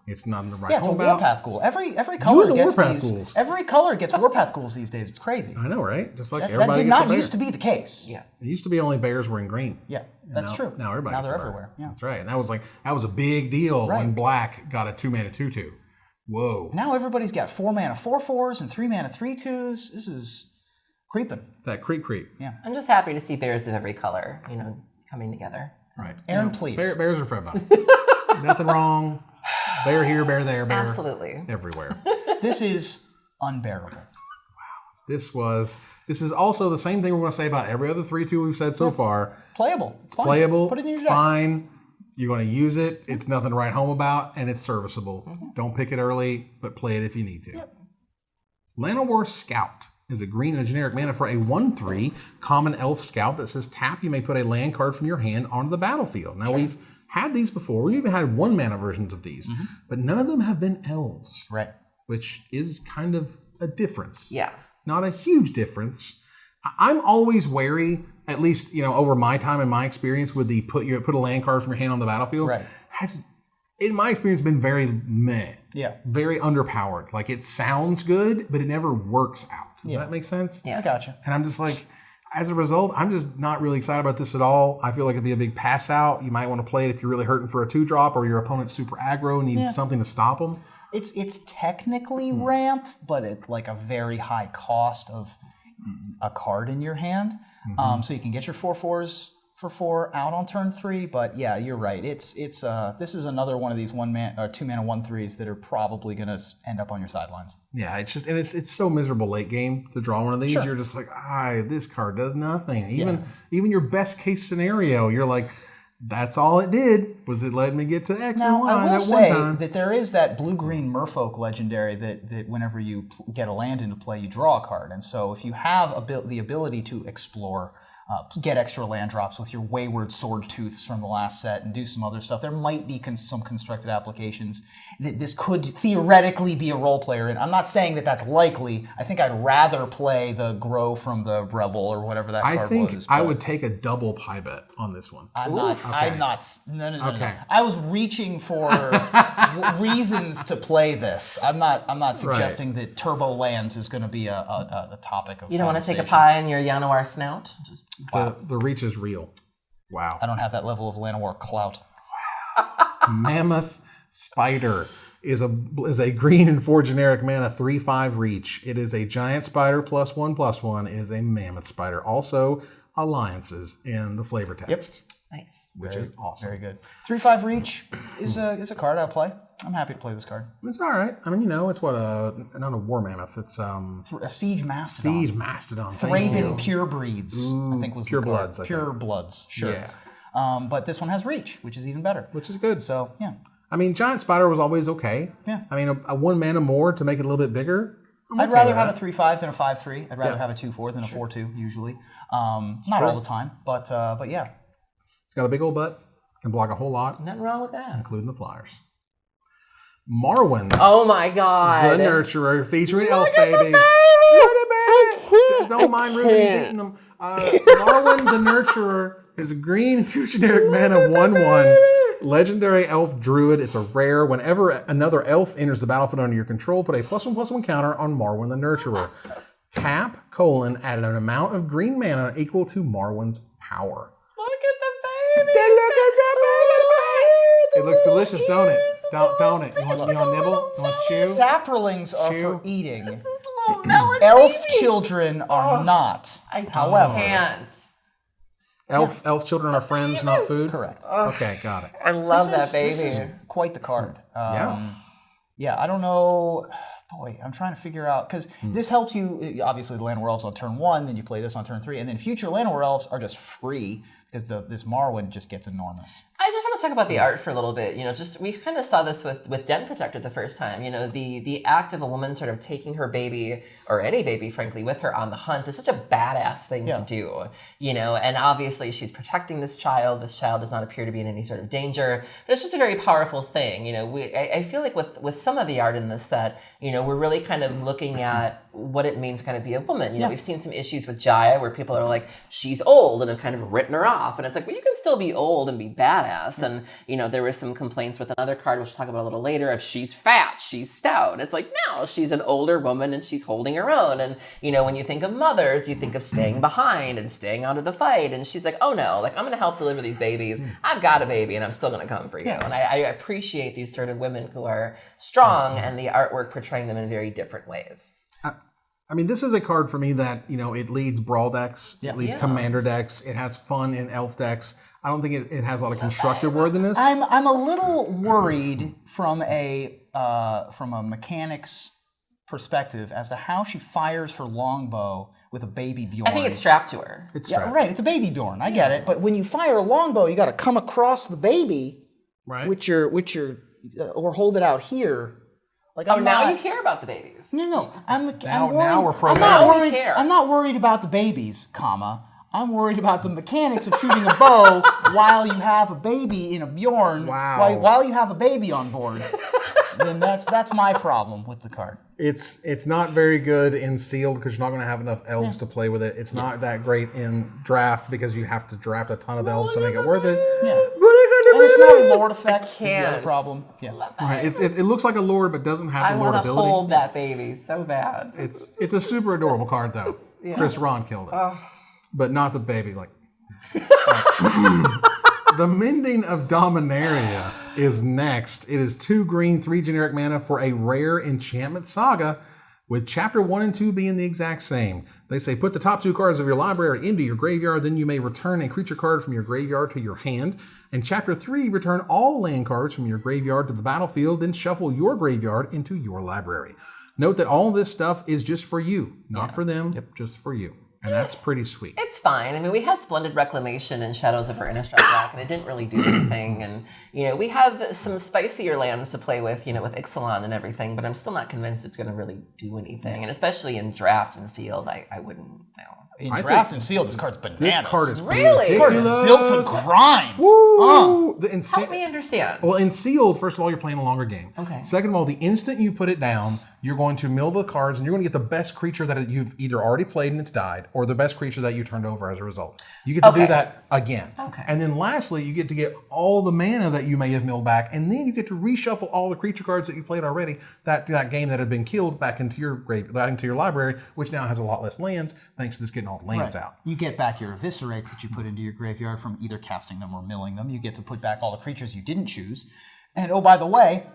It's not in the right Yeah, it's a home about. Warpath Ghoul. Every color the gets Warpath these. Ghouls. Every color gets Warpath Ghouls these days. It's crazy. I know, right? Just like That everybody did gets not a bear. used to be the case. Yeah. It used to be only bears were in green. Yeah, that's now, true. Now everybody. Now gets they're a bear. everywhere. Yeah. That's right. And that was a big deal when Right. black got a 2-mana 2/2. Whoa. Now everybody's got 4-mana 4/4s and 3-mana 3/2s. This is creeping. That creep. I'm just happy to see bears of every color, you know, coming together. Right. Aaron, please. Bears are for everybody. Nothing wrong. Bear here, bear there, bear Absolutely. everywhere. This is unbearable. This is also the same thing we're going to say about every other 3/2 we've said so far. Playable. It's fine. Playable. Put it in your It's deck. fine. You're going to use it. It's nothing to write home about, and it's serviceable. Don't pick it early, but play it if you need to. Llanowar Scout is a green and a generic mana for a 1/3 common elf scout that says tap. You may put a land card from your hand onto the battlefield. Now we've had these before. We've even had 1-mana versions of these, but none of them have been elves, Right. which is kind of a difference. Yeah. Not a huge difference. I'm always wary, at least over my time and my experience with the put a land card from your hand on the battlefield. Right. Has, in my experience, been very meh. Yeah. Very underpowered. Like it sounds good, but it never works out. Does that make sense? I gotcha. And I'm just like, as a result, I'm just not really excited about this at all. I feel like it'd be a big pass out. You might want to play it if you're really hurting for a 2-drop or your opponent's super aggro and needs something to stop them. It's technically ramp, but at like a very high cost of a card in your hand. So you can get your 4/4s for 4 out on turn 3. But yeah, you're right. This is another one of these 2-mana 1/3s that are probably going to end up on your sidelines. Yeah, it's just, and it's so miserable late game to draw one of these. Sure. You're just like, this card does nothing. Even your best case scenario, you're like, that's all it did was it let me get to X and Now, Y I will that say one time. that there is that blue-green Merfolk legendary that whenever you get a land into play, you draw a card. And so if you have the ability to explore get extra land drops with your Wayward Sword Tooths from the last set and do some other stuff. There might be some constructed applications that this could theoretically be a role player in. I'm not saying that that's likely. I think I'd rather play the Grow from the Rebel or whatever that card was. I think I would take a double pie bet on this one. I'm not. No. Okay. I was reaching for reasons to play this. I'm not suggesting that Turbo Lands is going to be a topic of. You don't want to take a pie in your Llanowar snout? The reach is real. Wow. I don't have that level of Llanowar clout. Mammoth Spider is a green and 4 generic mana 3/5 reach. It is a giant spider +1/+1. It is a mammoth spider. Also alliances in the flavor text. Yep. Nice. Which is awesome. Very good. 3/5 reach is a card I'll play. I'm happy to play this card. It's all right. I mean, it's what not a war mammoth. It's A Siege Mastodon. Siege Mastodon. Thraben Purebreeds, I think was Pure the card. Bloods, I think. Pure Bloods, sure. Yeah. But this one has reach, which is even better. Which is good. So, yeah. I mean, Giant Spider was always okay. Yeah. I mean, a 1 mana more to make it a little bit bigger. I'd rather have a 3/5 than a 5/3. I'd rather have a 2/4 than a 4/2 usually. Not all the time, but yeah. It's got a big old butt. Can block a whole lot, Nothing wrong with that. including the flyers. Marwyn, Oh my god. the Nurturer, featuring Elf Baby. Look at baby. Don't mind Ruby's eating them. Marwyn, the Nurturer, is a green 2 generic mana 1/1. Legendary Elf Druid. It's a rare. Whenever another elf enters the battlefield under your control, put a +1/+1 counter on Marwyn the Nurturer. Tap, add an amount of green mana equal to Marwyn's power. Look at the baby. Look at the baby. It looks delicious, don't it? Don't it? You want to nibble? You want to chew? Saprolings are Chew. for eating. This is a little melon Elf baby. children are not. I However, can't. Elf children are friends, not food? correct. Okay, got it. I love This that is- baby. This is quite the card. Yeah. Yeah, I don't know. Boy, I'm trying to figure out, because this helps you, obviously the Llanowar Elves on turn 1, then you play this on turn 3, and then future Llanowar Elves are just free, because this Marwyn just gets enormous. I just want to talk about the art for a little bit. We kind of saw this with Den Protector the first time. The act of a woman sort of taking her baby, or any baby, frankly, with her on the hunt is such a badass thing to do. And obviously she's protecting this child. This child does not appear to be in any sort of danger, but it's just a very powerful thing. I feel like with some of the art in this set, we're really kind of looking at what it means kind of be a woman. We've seen some issues with Jaya where people are like, she's old, and have kind of written her off. And it's like, well, you can still be old and be badass. And, there were some complaints with another card, which we'll talk about a little later, of she's fat, she's stout. It's like, no, she's an older woman and she's holding her own. And, when you think of mothers, you think of staying behind and staying out of the fight. And she's like, oh no, I'm going to help deliver these babies. I've got a baby and I'm still going to come for you. And I appreciate these sort of women who are strong and the artwork portraying them in very different ways. I mean, this is a card for me that, it leads Brawl decks, it leads Commander decks, it has fun in Elf decks. I don't think it has a lot of constructive worthiness. I'm a little worried from a mechanics perspective as to how she fires her longbow with a baby Bjorn. I think it's strapped to her. It's Yeah, strapped. right. It's a baby Bjorn. I get it. But when you fire a longbow, you got to come across the baby, Right. which or hold it out here. Like, Oh, now you care about the babies. No. I'm worried. now we're pro I'm baby. not Now we worried. care. I'm not worried about the babies, comma. I'm worried about the mechanics of shooting a bow while you have a baby in a Bjorn. Wow. While you have a baby on board. Then that's my problem with the card. It's not very good in sealed because you're not going to have enough elves to play with it. It's not that great in draft because you have to draft a ton of elves to make it worth it. Yeah. And it's not a Lord effect. Is the other can't. problem. Yeah. Right. It looks like a Lord but doesn't have I the Lord want to ability. hold that baby so bad. It's a super adorable card though. Chris Ron killed it, but not the baby. Like the Mending of Dominaria is next. It is 2 green, 3 generic mana for a rare enchantment saga, with chapter 1 and 2 being the exact same. They say put the top 2 cards of your library into your graveyard, then you may return a creature card from your graveyard to your hand. And chapter 3, return all land cards from your graveyard to the battlefield, then shuffle your graveyard into your library. Note that all this stuff is just for you, not for them, just for you. And that's pretty sweet. It's fine. I mean, we had Splendid Reclamation and Shadows of our Innistrad back, and it didn't really do anything. And, we have some spicier lands to play with, with Ixalan and everything, but I'm still not convinced it's going to really do anything. And especially in Draft and Sealed, I wouldn't know. In Draft and Sealed, this card's bananas. This card is Really? This card is built to grind. Woo! Help me understand. Well, in Sealed, first of all, you're playing a longer game. Okay. Second of all, the instant you put it down, you're going to mill the cards, and you're going to get the best creature that you've either already played and it's died, or the best creature that you turned over as a result. You get to do that again. Okay. And then lastly, you get to get all the mana that you may have milled back, and then you get to reshuffle all the creature cards that you played already, that game that had been killed, back into your into your library, which now has a lot less lands, thanks to this getting all the lands out. You get back your eviscerates that you put into your graveyard from either casting them or milling them. You get to put back all the creatures you didn't choose. And oh, by the way,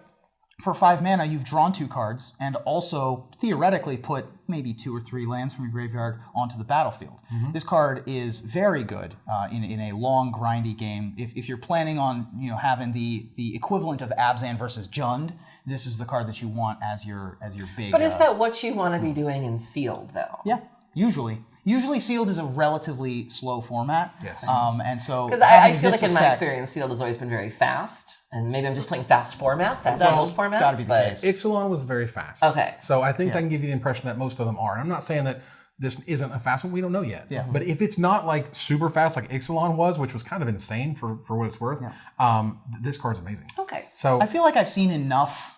for 5 mana, you've drawn 2 cards and also theoretically put maybe 2 or 3 lands from your graveyard onto the battlefield. This card is very good in a long, grindy game. If you're planning on having the equivalent of Abzan versus Jund, this is the card that you want as your big. But is that what you want to be doing in Sealed, though? Yeah. Usually Sealed is a relatively slow format. Yes. And so Because I feel this like in my effect- experience, Sealed has always been very fast. And maybe I'm just playing fast formats, fast That's old formats. gotta be the but case. Ixalan was very fast. Okay. So I think I can give you the impression that most of them are. And I'm not saying that this isn't a fast one. We don't know yet. Yeah. But if it's not like super fast like Ixalan was, which was kind of insane for what it's worth, this card's amazing. Okay. So I feel like I've seen enough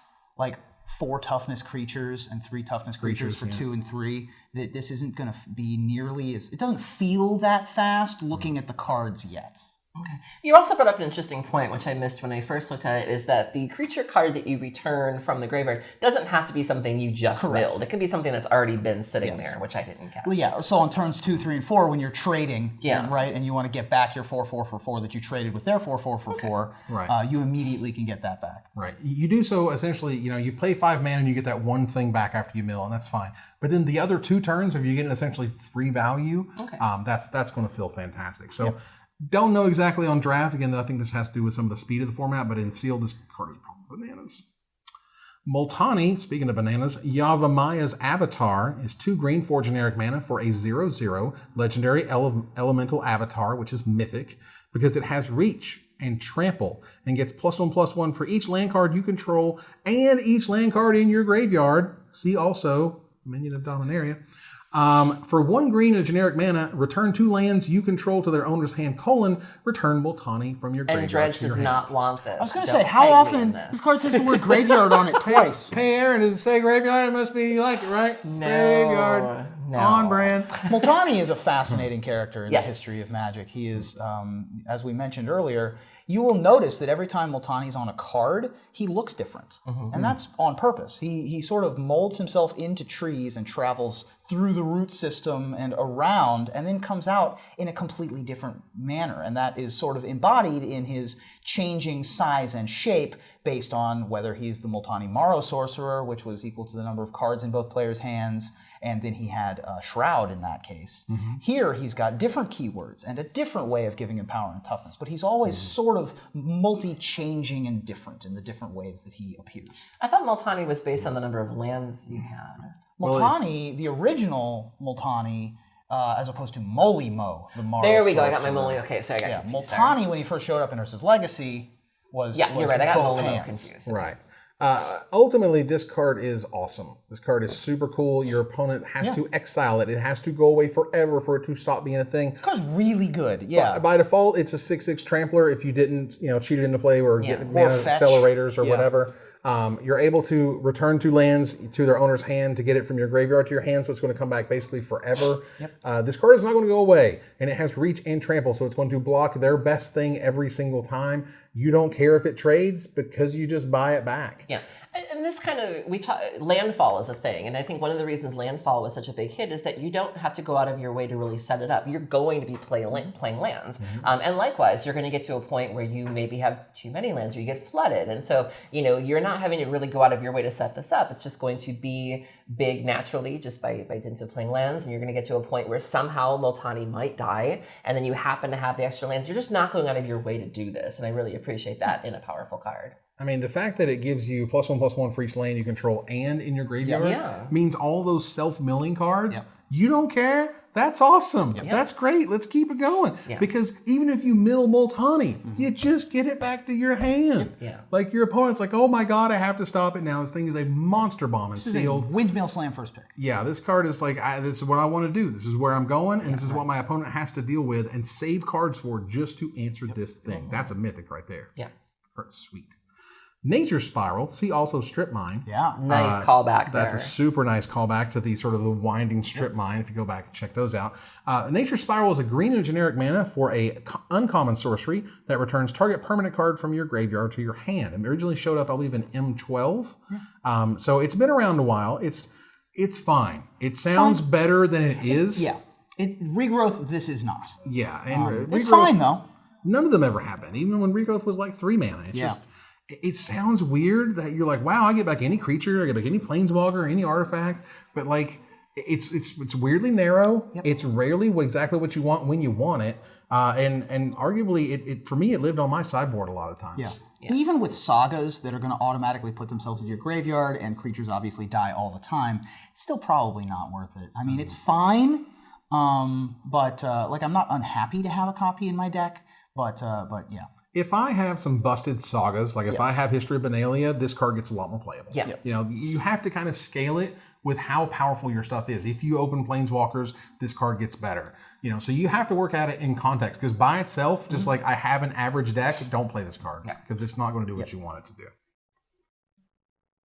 4 toughness creatures and 3 toughness creatures for 2 and 3 that this isn't going to be nearly as... It doesn't feel that fast looking at the cards yet. Okay. You also brought up an interesting point, which I missed when I first looked at it, is that the creature card that you return from the graveyard doesn't have to be something you just milled. It can be something that's already been sitting there, which I didn't catch. Well, yeah, so on turns 2, 3, and 4, when you're trading, Yeah. right, and you want to get back your 4/4 for 4 that you traded with their 4/4 for 4, Right. You immediately can get that back. Right. You do so essentially, you play 5 mana and you get that one thing back after you mill, and that's fine. But then the other 2 turns, if you're getting essentially free value, that's going to feel fantastic. So don't know exactly on Draft. Again, I think this has to do with some of the speed of the format, but in Sealed, this card is probably bananas. Multani, speaking of bananas, Yavamaya's Avatar is 2 green for generic mana for a 0/0 legendary elemental avatar, which is mythic, because it has reach and trample and gets +1/+1 for each land card you control and each land card in your graveyard. See also Minion of Dominaria. For 1 green and generic mana, return 2 lands you control to their owner's hand, return Multani from your graveyard And Dredge to your does hand. not want this. I was going to Don't say, how pay me often... in This card says the word graveyard on it twice. Hey Aaron, does it say graveyard? It must be you like it, right? No. Graveyard. No. On brand. Multani is a fascinating character in Yes. the history of Magic. He is, as we mentioned earlier, you will notice that every time Multani's on a card, he looks different. And that's on purpose. He sort of molds himself into trees and travels through the root system and around, and then comes out in a completely different manner. And that is sort of embodied in his changing size and shape based on whether he's the Multani Morrow Sorcerer, which was equal to the number of cards in both players' hands, and then he had a Shroud in that case. Here, he's got different keywords and a different way of giving him power and toughness, but he's always sort of multi-changing and different in the different ways that he appears. I thought Multani was based on the number of lands you had. Multani, the original Multani, as opposed to Moly Mo, the Morrow There we go. I got Sorcerer. my Moly. Okay, sorry, I got Yeah, confused. Multani, when he first showed up in Urza's Legacy, was Yeah, you're right. I got both Moly Mo hands. confused. Right. Ultimately, this card is awesome. This card is super cool. Your opponent has to exile it. It has to go away forever for it to stop being a thing. That card's really good, yeah. By default, it's a 6/6 trampler if you didn't, cheat it into play or get Or mana fetch. accelerators or Yeah. whatever. You're able to return 2 lands to their owner's hand to get it from your graveyard to your hand, so it's going to come back basically forever. This card is not going to go away, and it has reach and trample, so it's going to block their best thing every single time. You don't care if it trades because you just buy it back. Yeah. And this kind of, landfall is a thing. And I think one of the reasons landfall was such a big hit is that you don't have to go out of your way to really set it up. You're going to be playing lands. And likewise, you're going to get to a point where you maybe have too many lands or you get flooded. And so, you're not having to really go out of your way to set this up. It's just going to be big naturally just by dint of playing lands. And you're going to get to a point where somehow Multani might die. And then you happen to have the extra lands. You're just not going out of your way to do this. And I really appreciate that in a powerful card. I mean, the fact that it gives you +1/+1 for each land you control and in your graveyard means all those self-milling cards, you don't care That's awesome. That's great. Let's keep it going. Because even if you mill Multani, you just get it back to your hand. Like your opponent's like, oh my God, I have to stop it now. This thing is a monster bomb and sealed. Windmill Slam first pick. Yeah, this card is like, this is what I want to do. This is where I'm going, and this is what my opponent has to deal with and save cards for just to answer this thing. That's a mythic right there. Yeah. Sweet. Nature Spiral. See also Strip Mine. Yeah. Nice callback there. That's a super nice callback to the sort of the winding Strip Mine, if you go back and check those out. Nature Spiral is a green and generic mana for a uncommon sorcery that returns target permanent card from your graveyard to your hand. It originally showed up, I believe, in M12. So it's been around a while. It's fine. It sounds better than it is. Yeah. Regrowth, this is not. Yeah. And It's fine, though. None of them ever happened, even when Regrowth was like 3 mana. It's just... It sounds weird that you're like, wow, I get back any creature, I get back any planeswalker, any artifact, but like it's weirdly narrow. It's rarely exactly what you want when you want it, and arguably it for me it lived on my sideboard a lot of times. Yeah. Even with sagas that are going to automatically put themselves into your graveyard, and creatures obviously die all the time, it's still probably not worth it. I mean, it's fine, but like I'm not unhappy to have a copy in my deck, but yeah. If I have some busted sagas, like if I have History of Benalia, this card gets a lot more playable. You know, you have to kind of scale it with how powerful your stuff is. If you open Planeswalkers, this card gets better. You know, so you have to work at it in context, because by itself, just like I have an average deck, don't play this card, because it's not going to do what you want it to do.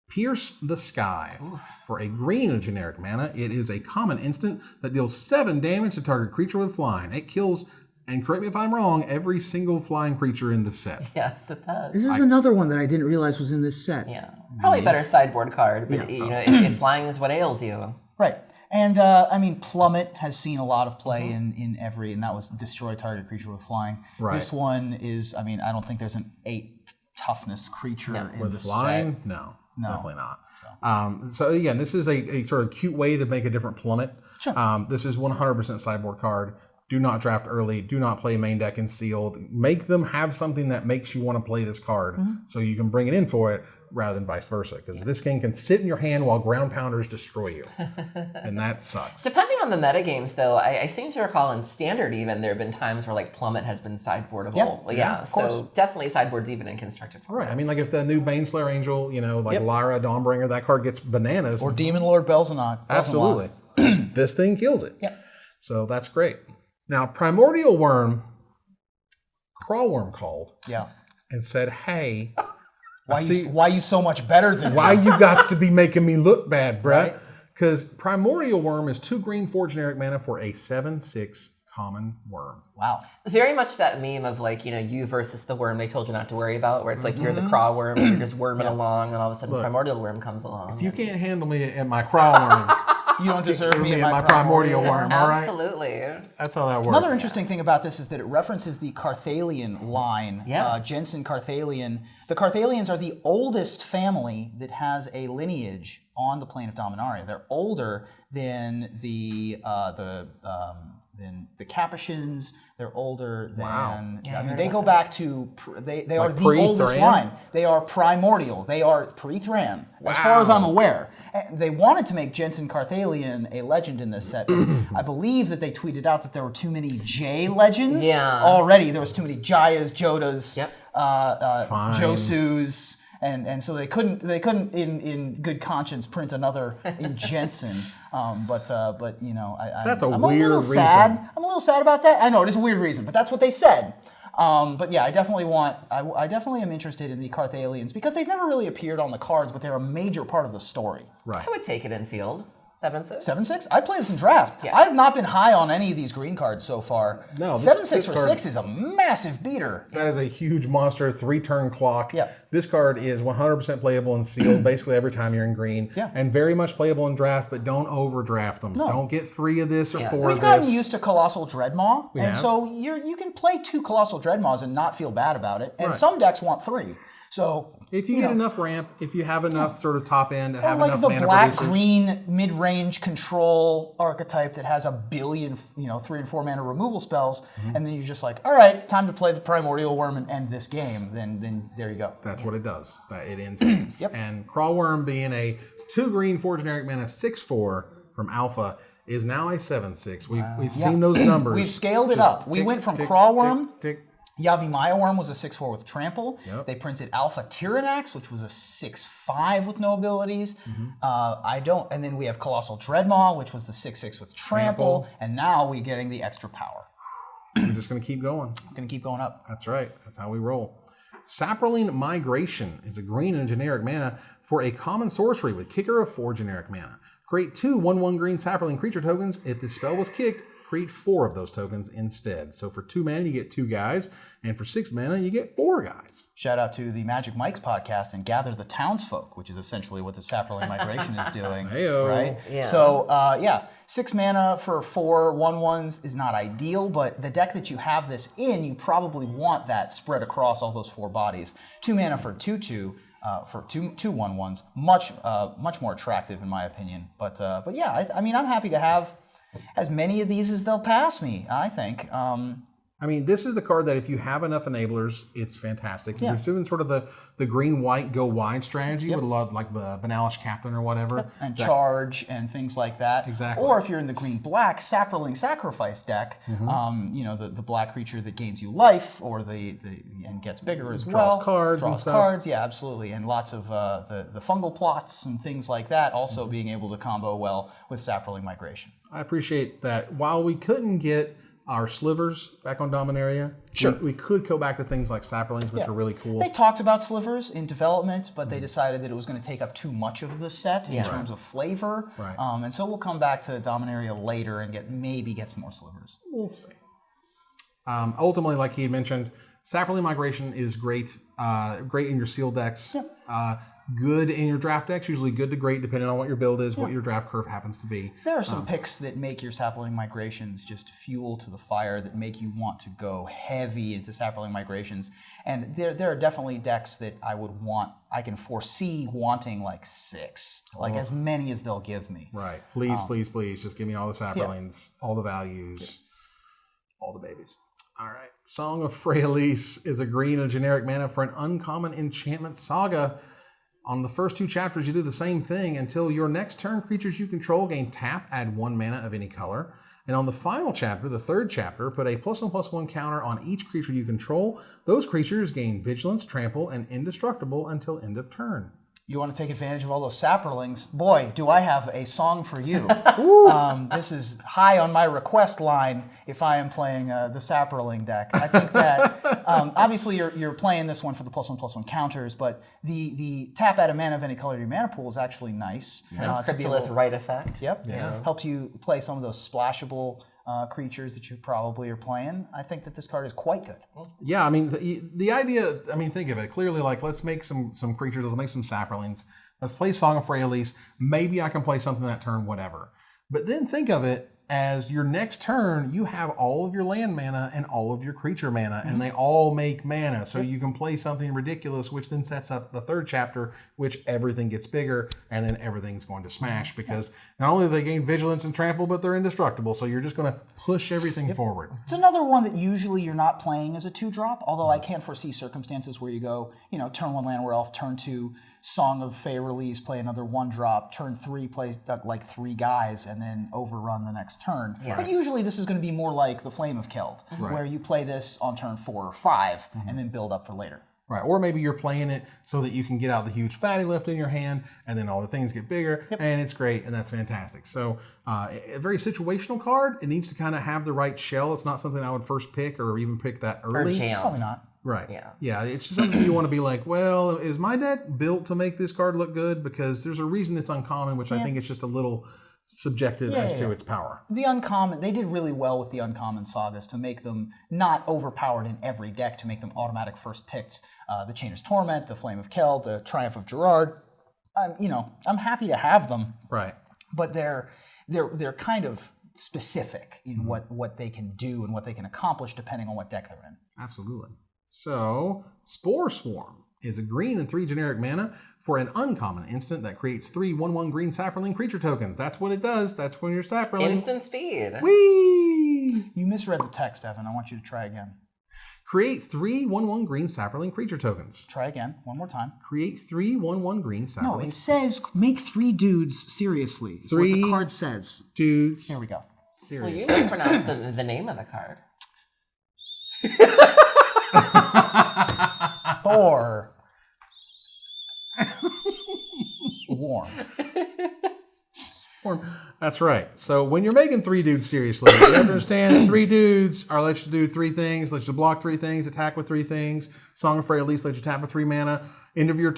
Pierce the Sky. For a green and generic mana, it is a common instant that deals 7 damage to target creature with flying. It kills, and correct me if I'm wrong, every single flying creature in the set. Yes, it does. This is another one that I didn't realize was in this set. Yeah. Probably a better sideboard card, but you know, if flying is what ails you. Right. And I mean, Plummet has seen a lot of play in every, and that was destroy target creature with flying. Right. This one is, I mean, I don't think there's an 8 toughness creature in With the flying? set. No, definitely not. So again, this is a sort of cute way to make a different Plummet. Sure. This is 100% sideboard card. Do not draft early. Do not play main deck and sealed. Make them have something that makes you want to play this card so you can bring it in for it rather than vice versa. Because this king can sit in your hand while ground pounders destroy you. And that sucks. Depending on the metagames, though, I seem to recall in Standard even there have been times where like Plummet has been sideboardable. So definitely sideboards even in constructed formats. Right. I mean, like if the new Baneslayer Angel, you know, like Lyra, Dawnbringer, that card gets bananas. Or Demon Lord Belzenot. Absolutely. This thing kills it. So that's great. Now, Primordial Worm, Crawworm called and said, hey, why you so much better than me? Why you got to be making me look bad, bruh? Because Primordial Worm is 2 green, 4 generic mana for a 7/6 common worm. Wow. It's very much that meme of like, you know, you versus the worm they told you not to worry about, where it's like you're the craw worm and you're just worming along, and all of a sudden Primordial Worm comes along. If you can't handle me at my craw worm, you don't deserve me at my Primordial Worm, all right? Absolutely. That's how that works. Another interesting thing about this is that it references the Carthalian line. Jensen Carthalian. The Carthalians are the oldest family that has a lineage on the plane of Dominaria. They're older than the Capuchins. They're older than. I mean, they go back to. They are the oldest line. They are primordial. They are pre-Thran, as far as I'm aware. And they wanted to make Jensen Carthalian a legend in this set. I believe that they tweeted out that there were too many J legends already. There was too many Jayas, Jodas, Josus. And so they couldn't in good conscience print another in Jensen, but you know that's I'm weird a little reason. sad. I'm a little sad about that. I know it is a weird reason, but that's what they said. But yeah, I definitely am interested in the Carthalians because they've never really appeared on the cards, but they're a major part of the story. Right. I would take it in sealed. 7/6? 7/6? I play this in draft. I have not been high on any of these green cards so far. No, 7/6 for 6 is a massive beater. That is a huge monster, 3-turn clock. This card is 100% playable and sealed basically every time you're in green. And very much playable in draft, but don't overdraft them. No. Don't get 3 of this or 4 of this. We've gotten used to Colossal Dreadmaw, so you can play 2 Colossal Dreadmaws and not feel bad about it. And some decks want 3. So if you get enough ramp, if you have enough sort of top end and have like enough the mana black-green mid-range control archetype that has a billion, 3 and 4 mana removal spells, and then you're just like, all right, time to play the Primordial Worm and end this game. Then there you go. That's what it does. It ends games. And Crawworm being a 2 green, 4 generic mana, 6/4 from Alpha is now a 7/6. We've seen those numbers. We've scaled it Just up. We tick, went from tick, Crawworm. tick, tick. Yavimaya Worm was a 6/4 with Trample. Yep. They printed Alpha Tyrannax, which was a 6/5 with no abilities. And then we have Colossal Dreadmaw, which was the 6/6 with Trample. And now we're getting the extra power. We're just going to keep going. Going to keep going up. That's right. That's how we roll. Saproling Migration is a green and generic mana for a common sorcery with kicker of 4 generic mana. Create 2 1/1 green Saproling creature tokens. If the spell was kicked, create 4 of those tokens instead. So for 2 mana, you get 2 guys, and for 6 mana, you get 4 guys. Shout out to the Magic Mike's podcast and Gather the Townsfolk, which is essentially what this Saproling Migration is doing. Heyo. Right? Yeah. So, 6 mana for 4 1/1s is not ideal, but the deck that you have this in, you probably want that spread across all those 4 bodies. 2 mana for 2/2. For two 1/1s, much more attractive in my opinion. But yeah, I mean, I'm happy to have as many of these as they'll pass me, I think. I mean, this is the card that if you have enough enablers, it's fantastic. If you're doing sort of the green-white go wide strategy with a lot like the Banalish Captain or whatever. And charge and things like that. Exactly. Or if you're in the green-black Saproling Sacrifice deck, the black creature that gains you life or and gets bigger as well. Cards and Draws stuff. cards, yeah, absolutely. And lots of the fungal plots and things like that also being able to combo well with Saproling Migration. I appreciate that. While we couldn't get our slivers back on Dominaria, we could go back to things like Saprolings, which are really cool. They talked about slivers in development, but they decided that it was going to take up too much of the set in terms of flavor. Right. And so we'll come back to Dominaria later and maybe get some more slivers. We'll see. Ultimately, like he had mentioned, Saproling Migration is great. Great in your sealed decks. Good in your draft decks, usually good to great depending on what your build is, what your draft curve happens to be. There are some picks that make your Saproling Migrations just fuel to the fire that make you want to go heavy into Saproling Migrations. And there are definitely decks that I can foresee wanting like 6, like as many as they'll give me. Right. Please, please, just give me all the Saprolings, all the values, all the babies. All right. Song of Freyalise is a green and generic mana for an uncommon enchantment saga. On the first 2 chapters, you do the same thing until your next turn, creatures you control gain tap, add 1 mana of any color. And on the final chapter, the 3rd chapter, put a +1/+1 counter on each creature you control. Those creatures gain vigilance, trample, and indestructible until end of turn. You want to take advantage of all those Saprolings? Boy, do I have a song for you. This is high on my request line if I am playing the Saproling deck. I think that, obviously, you're playing this one for the +1/+1 counters, but the tap out of mana of any color in your mana pool is actually nice. To be able, Cryptolith right effect. Yep. Yeah. Helps you play some of those splashable creatures that you probably are playing. I think that this card is quite good. Yeah, I mean, the idea, I mean, think of it. Clearly, like, let's make some creatures, let's make some Saprolings. Let's play Song of Freyalise. Maybe I can play something that turn, whatever. But then think of it as your next turn, you have all of your land mana and all of your creature mana, and they all make mana. So you can play something ridiculous, which then sets up the 3rd chapter, which everything gets bigger, and then everything's going to smash, because not only do they gain vigilance and trample, but they're indestructible. So you're just going to push everything forward. It's another one that usually you're not playing as a 2-drop, although I can foresee circumstances where you go, turn 1 Llanowar Elf, turn 2 Song of Freyalise, play another 1-drop, turn 3 play like 3 guys, and then overrun the next turn. Yeah. But usually this is going to be more like the Flame of Keld, where you play this on turn 4 or 5, and then build up for later. Right, or maybe you're playing it so that you can get out the huge fatty lift in your hand, and then all the things get bigger, and it's great, and that's fantastic. So, a very situational card. It needs to kind of have the right shell. It's not something I would first pick or even pick that early. Or jam. Probably not. Right. Yeah. It's just something you want to be like, well, is my deck built to make this card look good? Because there's a reason it's uncommon, which I think it's just a little subjective as to its power. The uncommon, they did really well with the uncommon sagas to make them not overpowered in every deck, to make them automatic first picks. The Chainer's Torment, the Flame of Keld, the Triumph of Gerard. I'm happy to have them. Right. But they're kind of specific in what they can do and what they can accomplish depending on what deck they're in. Absolutely. So, Spore Swarm is a green and 3 generic mana for an uncommon instant that creates 3 1/1 green Saproling creature tokens. That's what it does. That's when you're Saproling. Instant speed. Whee! You misread the text, Evan. I want you to try again. Create 3 1/1 green sapperling creature tokens. Try again, one more time. Create 3 1/1 green sapperling. No, it says make 3 dudes seriously. It's what the card says. Dudes. Here we go. Well, you mispronounce the name of the card. Thor. Warm. That's right. So when you're making 3 dudes seriously, you have to understand that 3 dudes are let you do 3 things, let you block 3 things, attack with 3 things. Song of Freya let you tap with 3 mana. End of their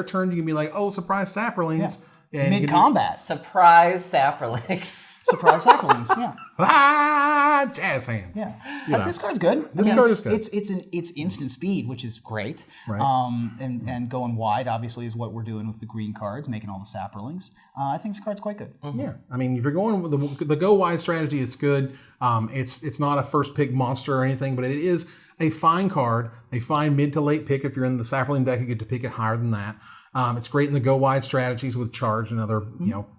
turn, you can be like, oh, surprise sapperlings. Yeah. Mid-combat. Surprise sapperlings. Surprise sapperlings, yeah. Jazz hands. Yeah. This card's good. This card is good. It's instant speed, which is great. Right. And going wide, obviously, is what we're doing with the green cards, making all the sapperlings. I think this card's quite good. Yeah, I mean, if you're going with the go wide strategy, it's good. It's not a first pick monster or anything, but it is a fine card, a fine mid to late pick. If you're in the sapperling deck, you get to pick it higher than that. It's great in the go wide strategies with charge and other,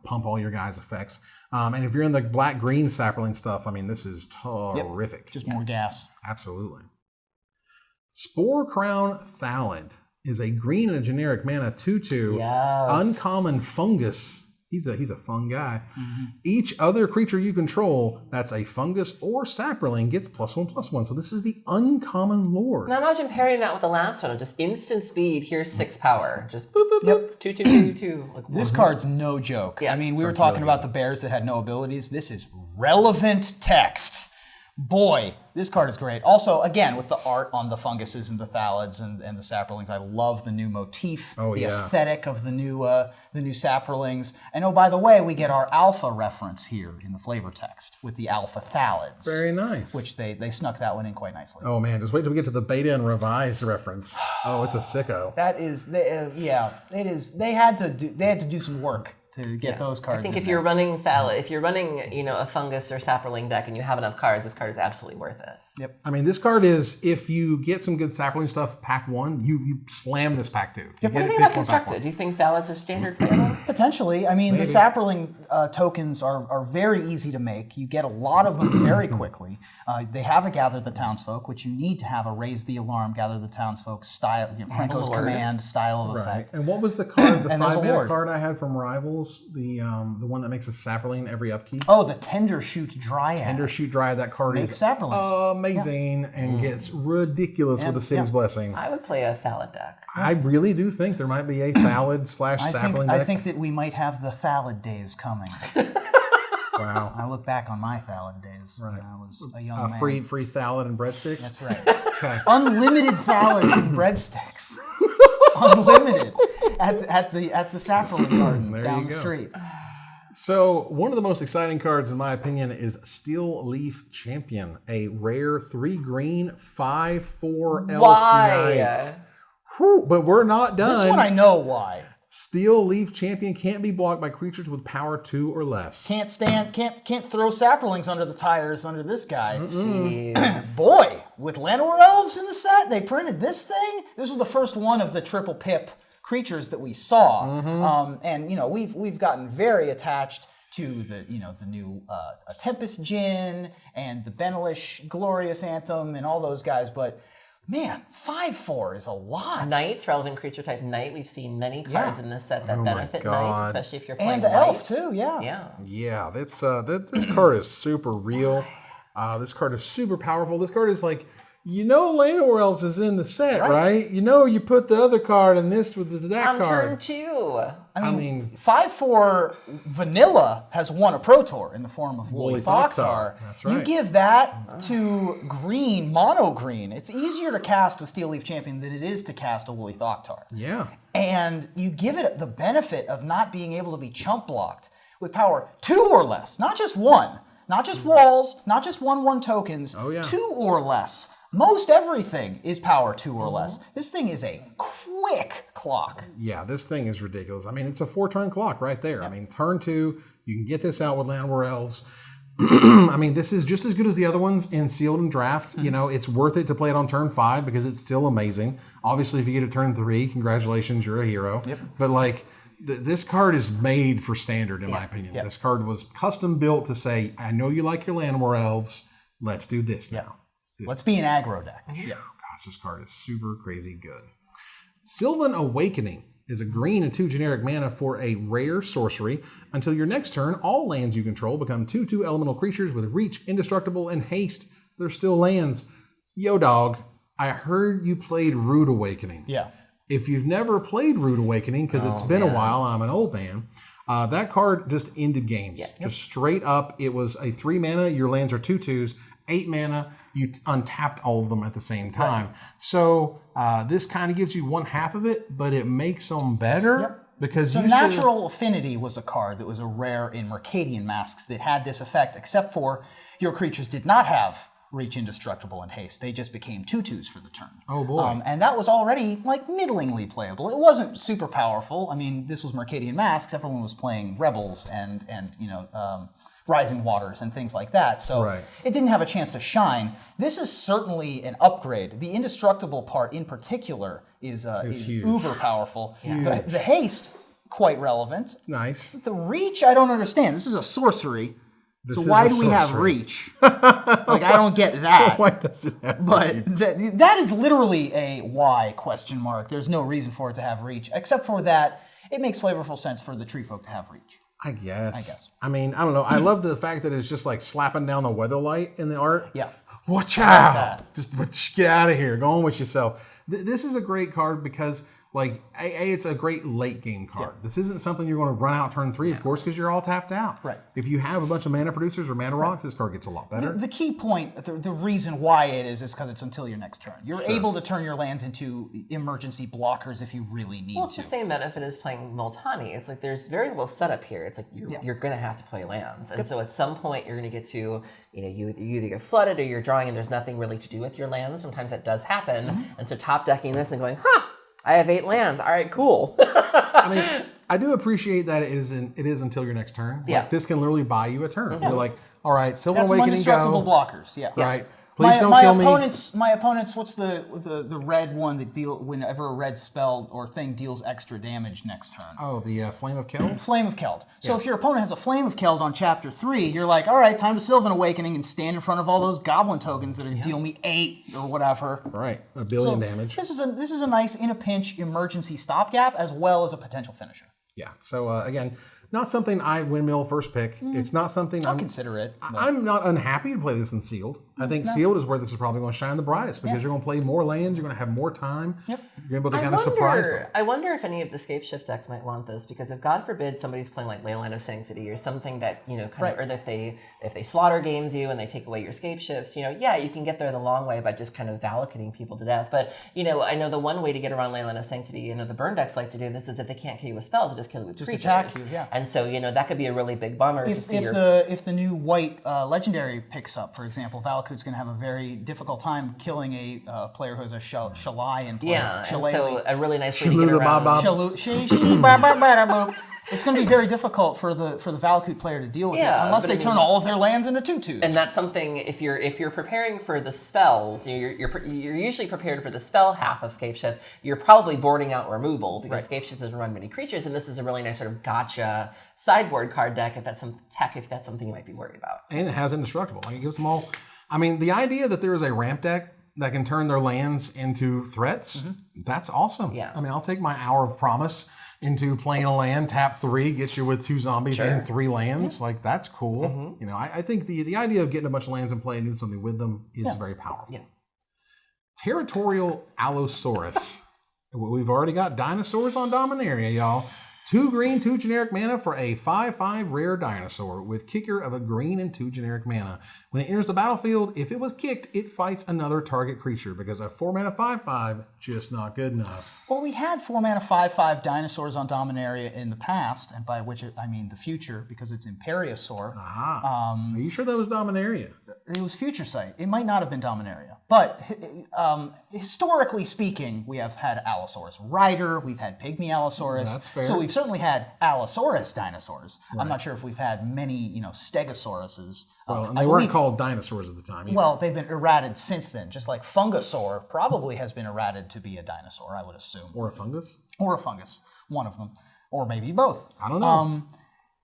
pump all your guys effects. And if you're in the black green sapperling stuff, I mean, this is terrific. Just more gas. Absolutely. Spore Crown Thallid is a green and a generic mana 2/2 uncommon fungus. He's a fun guy. Mm-hmm. Each other creature you control that's a fungus or sapperling gets +1/+1. So this is the uncommon lord. Now imagine pairing that with the last one of just instant speed. Here's 6 power. Just boop boop boop. 2 2 2 2. Like, this card's no joke. Yeah. I mean, we were talking about the bears that had no abilities. This is relevant text. Boy, this card is great. Also, again, with the art on the funguses and the thallids and the sapperlings, I love the new motif, the aesthetic of the new sapperlings. And oh, by the way, we get our alpha reference here in the flavor text with the alpha thallids. Very nice. Which they snuck that one in quite nicely. Oh man, just wait till we get to the beta and revised reference. Oh, it's a sicko. That is, it is. They had to do some work to get those cards. I think if you're running a fungus or sapperling deck and you have enough cards, this card is absolutely worth it. Yep. I mean, this card is, if you get some good sapperling stuff, pack 1, you slam this pack 2. What do you think about constructed? Do you think thallids are standard playable? Potentially. I mean, the sapperling tokens are very easy to make. You get a lot of them very quickly. They have a Gather the Townsfolk, which you need to have a Raise the Alarm, Gather the Townsfolk style, Franco's Command style of effect. And what was the card, the 5-mana card I had from Rivals? The one that makes a sapperling every upkeep? Oh, the Tender Shoot Dryad. Tender Shoot Dryad, that card makes is sapperlings. Amazing and gets ridiculous with the City's Blessing. I would play a thallid deck. I really do think there might be a thallid / sapperling deck. I think that we might have the thallid days coming. Wow. I look back on my thallid days when I was a young man. Free thallid and breadsticks? That's right. Okay. Unlimited thallids and breadsticks. Unlimited at the sapperling garden down the street. So one of the most exciting cards, in my opinion, is Steel Leaf Champion, a rare 3-green 5/4 elf knight. Whew, but we're not done. This one I know why. Steel Leaf Champion can't be blocked by creatures with power 2 or less. Can't throw sapperlings under the tires under this guy. Boy, with Llanowar Elves in the set, they printed this thing. This was the first one of the triple pip creatures that we saw, and we've gotten very attached to the new Tempest Djinn and the Benelish Glorious Anthem and all those guys, but man, 5/4 is a lot. Knights, relevant creature type knight. We've seen many cards in this set that benefit knights, especially if you're playing and the white. elf too. Yeah. That's this card is super real. This card is super powerful. This card is like, Llanowar Elves is in the set, right? You put the other card in this with that card. On turn 2. I mean 5/4 vanilla has won a Pro Tour in the form of Woolly Thoktar. That's right. You give that to green, mono green. It's easier to cast a Steel Leaf Champion than it is to cast a Woolly Thoktar. Yeah. And you give it the benefit of not being able to be chump blocked with power 2 or less, not just 1. Not just walls, not just 1/1 tokens, 2 or less. Most everything is power 2 or less. This thing is a quick clock. Yeah, this thing is ridiculous. I mean, it's a 4-turn clock right there. I mean, turn 2, you can get this out with Llanowar Elves. I mean, this is just as good as the other ones in Sealed and Draft. It's worth it to play it on turn 5 because it's still amazing. Obviously, if you get it turn 3, congratulations, you're a hero. Yep. But this card is made for Standard, in my opinion. This card was custom built to say, I know you like your Llanowar Elves. Let's do this now. Let's be an aggro deck. Yeah. Gosh, this card is super crazy good. Sylvan Awakening is a green and 2 generic mana for a rare sorcery. Until your next turn, all lands you control become 2/2 elemental creatures with reach, indestructible, and haste. They're still lands. Yo, dog, I heard you played Rude Awakening. Yeah. If you've never played Rude Awakening, because it's been a while, I'm an old man, that card just ended games. Yeah. Just straight up, it was a 3 mana, your lands are 2/2s, 8 mana, you untapped all of them at the same time. Right. So this kind of gives you one half of it, but it makes them better. Because so Natural Affinity was a card that was a rare in Mercadian Masks that had this effect, except for your creatures did not have reach, indestructible, and haste. They just became 2/2s for the turn. Oh boy. And that was already like middlingly playable. It wasn't super powerful. I mean, this was Mercadian Masks. Everyone was playing Rebels and Rising Waters and things like that. So it didn't have a chance to shine. This is certainly an upgrade. The indestructible part in particular is uber powerful. Yeah. The haste, quite relevant. Nice. The reach, I don't understand. This is a sorcery. So why do we have reach? Like, I don't get that. Why does it have reach? But that is literally a why question mark. There's no reason for it to have reach, except for that it makes flavorful sense for the tree folk to have reach. I guess. I mean, I don't know. I love the fact that it's just like slapping down the weatherlight in the art. Yeah. Watch out. Just get out of here. Go on with yourself. This is a great card because, like, it's a great late game card. Yeah. This isn't something you're going to run out turn 3, of course, because you're all tapped out. Right. If you have a bunch of mana producers or mana rocks, this card gets a lot better. The key point, the reason why it is because it's until your next turn. You're able to turn your lands into emergency blockers if you really need to. Well, it's the same benefit as playing Multani. It's like there's very little setup here. It's like you're going to have to play lands. And so at some point you're going to get to, you either get flooded or you're drawing and there's nothing really to do with your lands. Sometimes that does happen. Mm-hmm. And so top decking this and going, I have 8 lands. All right, cool. I mean, I do appreciate that it is until your next turn. Yeah. Like, this can literally buy you a turn. You're like, all right, Sylvan That's Awakening, indestructible go. blockers. Yeah. Right. Please don't kill me. My opponents. What's the red one that whenever a red spell or thing deals extra damage next turn? Oh, the Flame of Keld? Flame of Keld. So if your opponent has a Flame of Keld on chapter 3, you're like, all right, time to Sylvan Awakening and stand in front of all those goblin tokens that are deal me 8 or whatever. Right. A billion damage. This is a nice in a pinch emergency stopgap as well as a potential finisher. Yeah. So again, not something I windmill first pick. It's not something I'll consider it. I'm not unhappy to play this in sealed. I think sealed is where this is probably going to shine the brightest because you're going to play more lands. You're going to have more time. Yep. You're able to kind of surprise them. I wonder if any of the Scape Shift decks might want this because if God forbid somebody's playing like Leyline of Sanctity or something that or if they slaughter games you and they take away your Scape Shifts, you can get there the long way by just kind of valicating people to death. But I know the one way to get around Leyline of Sanctity, the burn decks like to do this is if they can't kill you with spells, they just kill you with creatures. Attack you, yeah. And so that could be a really big bummer. If the new white legendary picks up, for example, Valakut's going to have a very difficult time killing a player who has a Shalai in play. Yeah, and so a really nice way to get around. It's going to be very difficult for the Valakut player to deal with it unless they turn all of their lands into 2/2s. And that's something if you're preparing for the spells, you're usually prepared for the spell half of Scape Shift. You're probably boarding out removal because Scape Shift doesn't run many creatures, and this is a really nice sort of gotcha sideboard card deck if that's something you might be worried about. And it has indestructible. Like, it gives them all. I mean, the idea that there is a ramp deck that can turn their lands into threats, that's awesome. Yeah. I mean, I'll take my Hour of Promise into playing a land, tap 3, gets you with 2 zombies and 3 lands. Like, that's cool. I think the idea of getting a bunch of lands in play and doing something with them is very powerful. Yeah. Territorial Allosaurus. We've already got dinosaurs on Dominaria, y'all. 2 green, 2 generic mana for a 5/5 rare dinosaur with kicker of a green and 2 generic mana. When it enters the battlefield, if it was kicked, it fights another target creature because a 4 mana 5/5 just not good enough. Well, we had 4 mana 5/5 dinosaurs on Dominaria in the past, and by which I mean the future because it's Imperiosaur. Are you sure that was Dominaria? It was Future Sight. It might not have been Dominaria. But historically speaking, we have had Allosaurus Rider, we've had Pygmy Allosaurus. That's fair. So we've certainly had Allosaurus dinosaurs. Right. I'm not sure if we've had many, Stegosauruses. Well, and they weren't called dinosaurs at the time either. Well, they've been errated since then, just like Fungosaur probably has been errated to be a dinosaur, I would assume. Or a fungus? Or a fungus, one of them. Or maybe both. I don't know.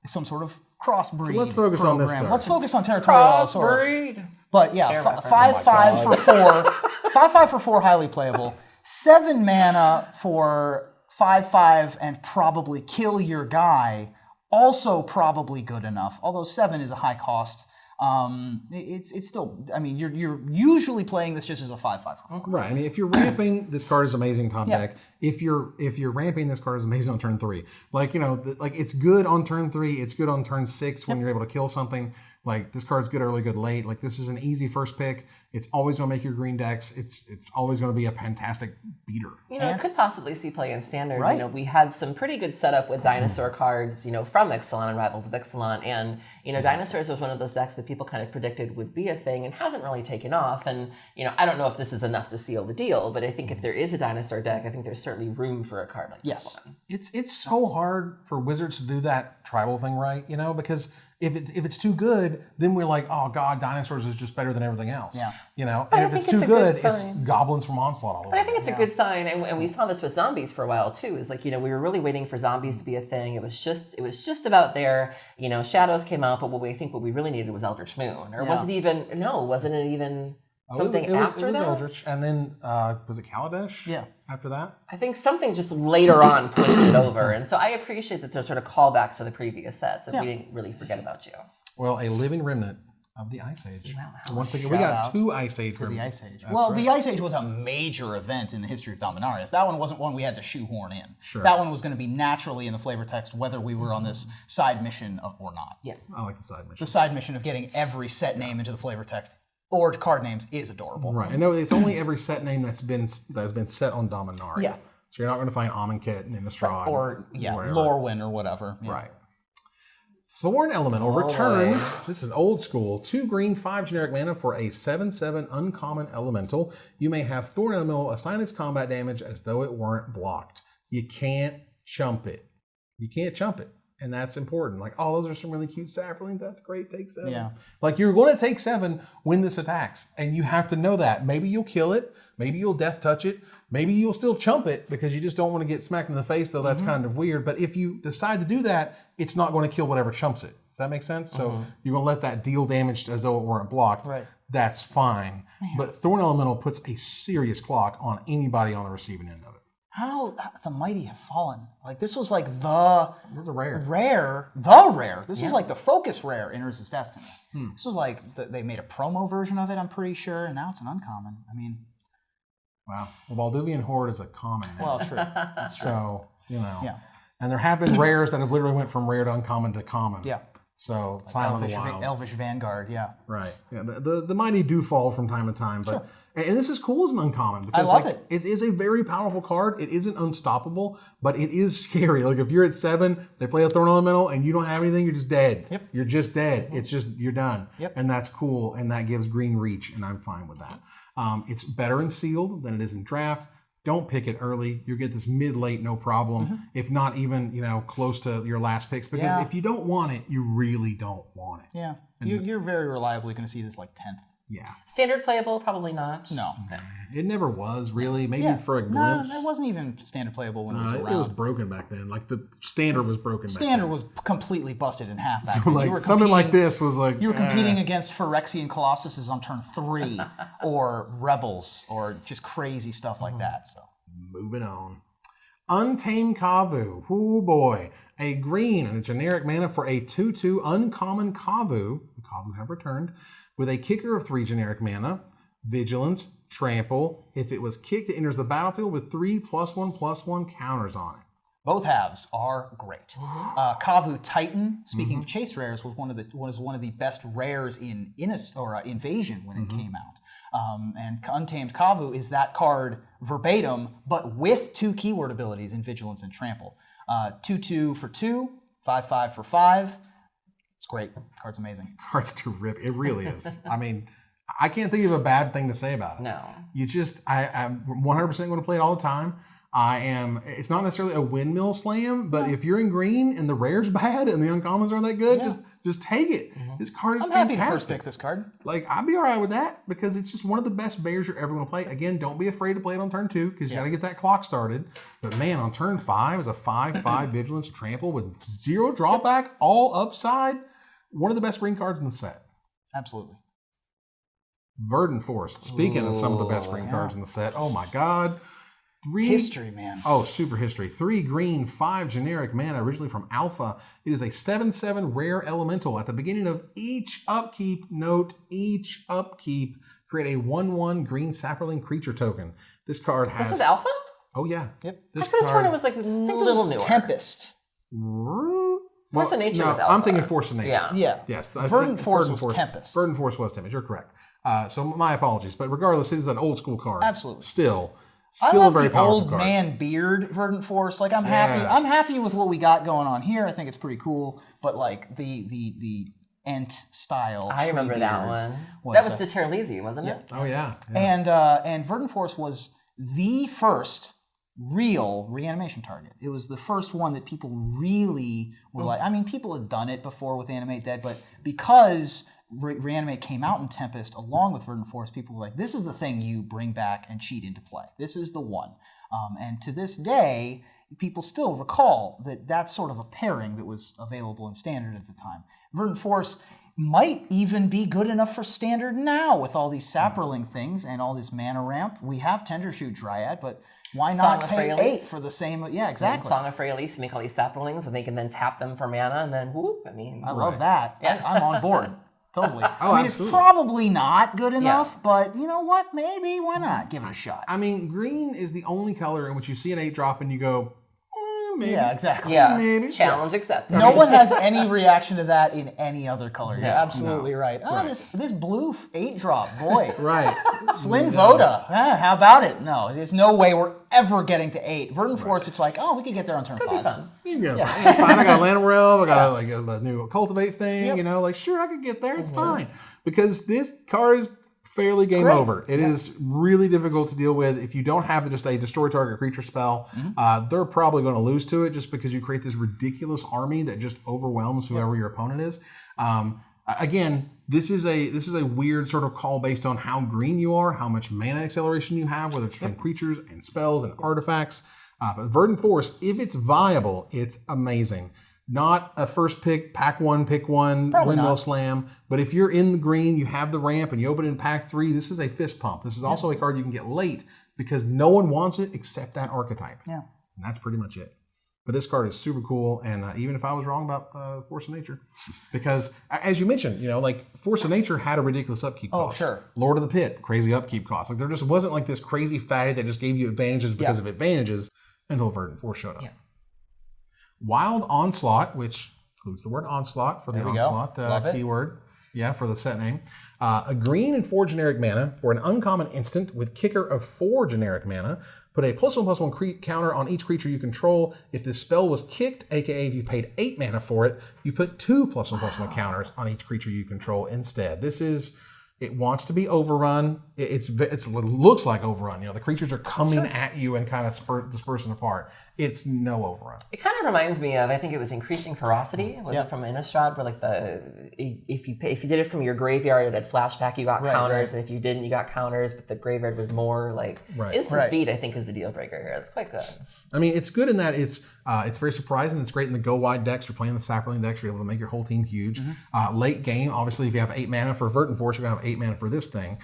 Some sort of crossbreed So let's focus on this card. Let's focus on Territorial Allosaurus. Crossbreed. But yeah, Fair reference. 5/5 for 4. 5/5 for 4, highly playable. 7 mana for 5/5 and probably kill your guy. Also probably good enough. Although 7 is a high cost. It's still, I mean, you're usually playing this just as a 5/5 for 4. Right. I mean, if you're ramping, this card is amazing top deck. If you're ramping, this card is amazing on turn 3. Like, you know, like it's good on turn 3. It's good on turn 6 when you're able to kill something. Like this card's good early, good late. Like this is an easy first pick. It's always going to make your green decks. It's always going to be a fantastic beater. You know, it could possibly see play in standard. Right. You know, we had some pretty good setup with dinosaur cards, you know, from Ixalan and Rivals of Ixalan. And, you know, Dinosaurs was one of those decks that people kind of predicted would be a thing and hasn't really taken off. And, you know, I don't know if this is enough to seal the deal, but I think if there is a dinosaur deck, I think there's certainly room for a card like this one. It's so hard for Wizards to do that tribal thing right, you know, because if it's too good, then we're like, oh god, Dinosaurs is just better than everything else. Yeah. You know, But and I if it's think too it's a good good, it's sign. Goblins from Onslaught all over. But I think it's a good sign, and we saw this with zombies for a while too. Is like, you know, we were really waiting for zombies to be a thing. It was just about there. You know, Shadows came out, but what we really needed was Eldritch Moon, or was it even? No, wasn't it even something it was after that? Eldritch, and then was it Kaladesh? Yeah. After that. I think something just later on pushed it over, and so I appreciate that there's sort of callbacks to the previous sets. If we didn't really forget about you. Well, a living remnant of the Ice Age. Wow. Once again, we got 2 Ice Age remnants. The Ice Age. That's Well, right. the Ice Age was a major event in the history of Dominaria. That one wasn't one we had to shoehorn in. Sure. That one was going to be naturally in the flavor text, whether we were on this side mission or not. Yeah. I like the side mission. The side mission of getting every set name into the flavor text or card names is adorable. Right. I know it's only every set name that's been set on Dominaria. Yeah. So you're not going to find Amonkhet and Innistrad. Or, wherever. Lorwyn or whatever. Yeah. Right. Thorn Elemental returns. This is old school. 2 green, 5 generic mana for a 7/7 uncommon elemental. You may have Thorn Elemental assign its combat damage as though it weren't blocked. You can't chump it. You can't chump it. And that's important. Like, oh, those are some really cute saplings. That's great. Take 7. Yeah. Like, you're going to take 7 when this attacks. And you have to know that. Maybe you'll kill it. Maybe you'll death touch it. Maybe you'll still chump it because you just don't want to get smacked in the face, though that's kind of weird. But if you decide to do that, it's not going to kill whatever chumps it. Does that make sense? So you're going to let that deal damage as though it weren't blocked. Right. That's fine. But Thorn Elemental puts a serious clock on anybody on the receiving end of it. How the mighty have fallen. Like, this was like the Those are rare. rare. This was like the focus rare in Urza's Destiny. This was like, they made a promo version of it, I'm pretty sure, and now it's an uncommon. I mean... Wow. Well, Balduvian Horde is a common now. Well, true. That's true. So, you know. Yeah. And there have been rares that have literally went from rare to uncommon to common. Yeah. So, Sign of the Wild. Elvish Vanguard, yeah. Right. Yeah. The mighty do fall from time to time, but and this is cool as an uncommon because love like it. it is a very powerful card. It isn't unstoppable, but it is scary. Like if you're at 7, they play a Thorn Elemental and you don't have anything, you're just dead. Yep. You're just dead. It's just you're done. Yep. And that's cool, and that gives green reach, and I'm fine with that. It's better in sealed than it is in draft. Don't pick it early. You'll get this mid-late, no problem. If not even, close to your last picks. Because if you don't want it, you really don't want it. Yeah. You're very reliably going to see this like 10th. Yeah. Standard playable, probably not. No. It never was, really. Maybe for a glimpse. No, it wasn't even standard playable when it was It around. was broken back then. Like the standard was broken Standard back was completely busted in half back then. then. Like You were something like competing- this was like You were competing against Phyrexian Colossuses on turn 3, or Rebels, or just crazy stuff like that. So moving on. Untamed Kavu. Oh boy. A green and a generic mana for a 2/2 uncommon Kavu. The Kavu have returned. With a kicker of 3 generic mana. Vigilance, trample. If it was kicked, it enters the battlefield with 3 +1/+1 counters on it. both halves are great. Kavu Titan, speaking of chase rares, was one of the best rares in Invasion when it came out. And Untamed Kavu is that card verbatim, but with 2 keyword abilities in Vigilance and Trample. 2/2 for 2, 5/5 for 5. It's great. Card's amazing. Card's terrific. It really is. I mean, I can't think of a bad thing to say about it. No. I'm 100% going to play it all the time. It's not necessarily a windmill slam, but if you're in green and the rare's bad and the uncommons aren't that good, just take it. This card is I'm fantastic. happy to first pick this card. Like, I'd be all right with that because it's just one of the best bears you're ever going to play. Again, don't be afraid to play it on turn 2 because you got to get that clock started. But man, on turn 5 is a 5/5 Vigilance Trample with 0 drawback, all upside. One of the best green cards in the set. Absolutely. Verdant Force. Speaking of some of the best green cards in the set, oh my god. History, man. Oh, super history. 3 green, 5 generic mana, originally from Alpha. It is a 7/7 rare elemental. At the beginning of each upkeep, create a 1/1 green sapperling creature token. This card has... This is Alpha? Oh, yeah. Yep. I could have sworn it was like a little newer. Tempest. Force of Nature was Alpha. I'm thinking Force of Nature. Yeah. Yeah. Yes. Verdant Force was Tempest. Verdant Force was Tempest. You're correct. So my apologies. But regardless, it is an old school card. Absolutely. Still I love a very the powerful old card. man beard Verdant Force. Like I'm happy with what we got going on here. I think it's pretty cool. But like the Ent style. I remember tree that beard one. That was Deterlisi, wasn't it? Oh, yeah. And Verdant Force was the first real reanimation target. It was the first one that people really were like, I mean, people had done it before with Animate Dead, but because Reanimate came out in Tempest along with Verdant Force, people were like, this is the thing you bring back and cheat into play. This is the one. And to this day, people still recall that that's sort of a pairing that was available in Standard at the time. Verdant Force might even be good enough for Standard now with all these Sapperling things and all this mana ramp. We have Tendershoot Dryad, but why not pay 8 for the same? Yeah, exactly. Song of Freyalise, make all these sapperlings, and they can then tap them for mana, and then whoop. I mean, I love that. Yeah. I'm on board. Totally. Oh, I mean, absolutely. it's probably not good enough, but you know what? Maybe. Why not? Give it a shot. I mean, green is the only color in which you see an 8-drop and you go, maybe. Yeah, exactly. Yeah. Maybe. Challenge accepted. No one has any reaction to that in any other color. You're absolutely right. Oh, Right. this blue 8-drop, boy. Right. Slim Voda. How about it? No, there's no way we're ever getting to 8. Verdant Force, it's like, we could get there on turn 5. Fun. Yeah, it's fine. I got a Llanowar Elf. I got a new Cultivate thing. You know, like sure, I could get there. It's fine because this card is fairly game over. It is really difficult to deal with if you don't have just a destroy target creature spell. They're probably going to lose to it just because you create this ridiculous army that just overwhelms whoever your opponent is. Again, this is a weird sort of call based on how green you are, how much mana acceleration you have, whether it's from creatures and spells and artifacts. But Verdant Force, if it's viable, it's amazing. Not a first pick, pack 1, pick 1, windmill slam. But if you're in the green, you have the ramp, and you open it in pack 3, this is a fist pump. This is also a card you can get late because no one wants it except that archetype. Yeah. And that's pretty much it. But this card is super cool, and even if I was wrong about Force of Nature, because as you mentioned, like Force of Nature had a ridiculous upkeep cost. Oh, sure. Lord of the Pit, crazy upkeep cost. Like there just wasn't like this crazy fatty that just gave you advantages because of advantages until Verdant Force showed up. Yeah. Wild Onslaught, which includes the word onslaught for the onslaught keyword. Yeah, for the set name. A green and 4 generic mana for an uncommon instant with kicker of 4 generic mana. Put a +1/+1 counter on each creature you control. If this spell was kicked, aka if you paid 8 mana for it, you put 2 +1/+1 counters on each creature you control instead. It wants to be overrun. It looks like overrun. The creatures are coming at you and kind of dispersing apart. It's no overrun. It kind of reminds me of, I think it was Increasing Ferocity. Was it from Innistrad, where like if you did it from your graveyard, it had flashback, you got counters, and if you didn't, you got counters, but the graveyard was more like instant speed. I think is the deal breaker here. It's quite good. I mean, it's good in that it's very surprising. It's great in the go wide decks. You're playing the Sapperling decks. You're able to make your whole team huge. Late game, obviously, if you have 8 mana for Verdant Force, you're gonna have 8 mana for this thing.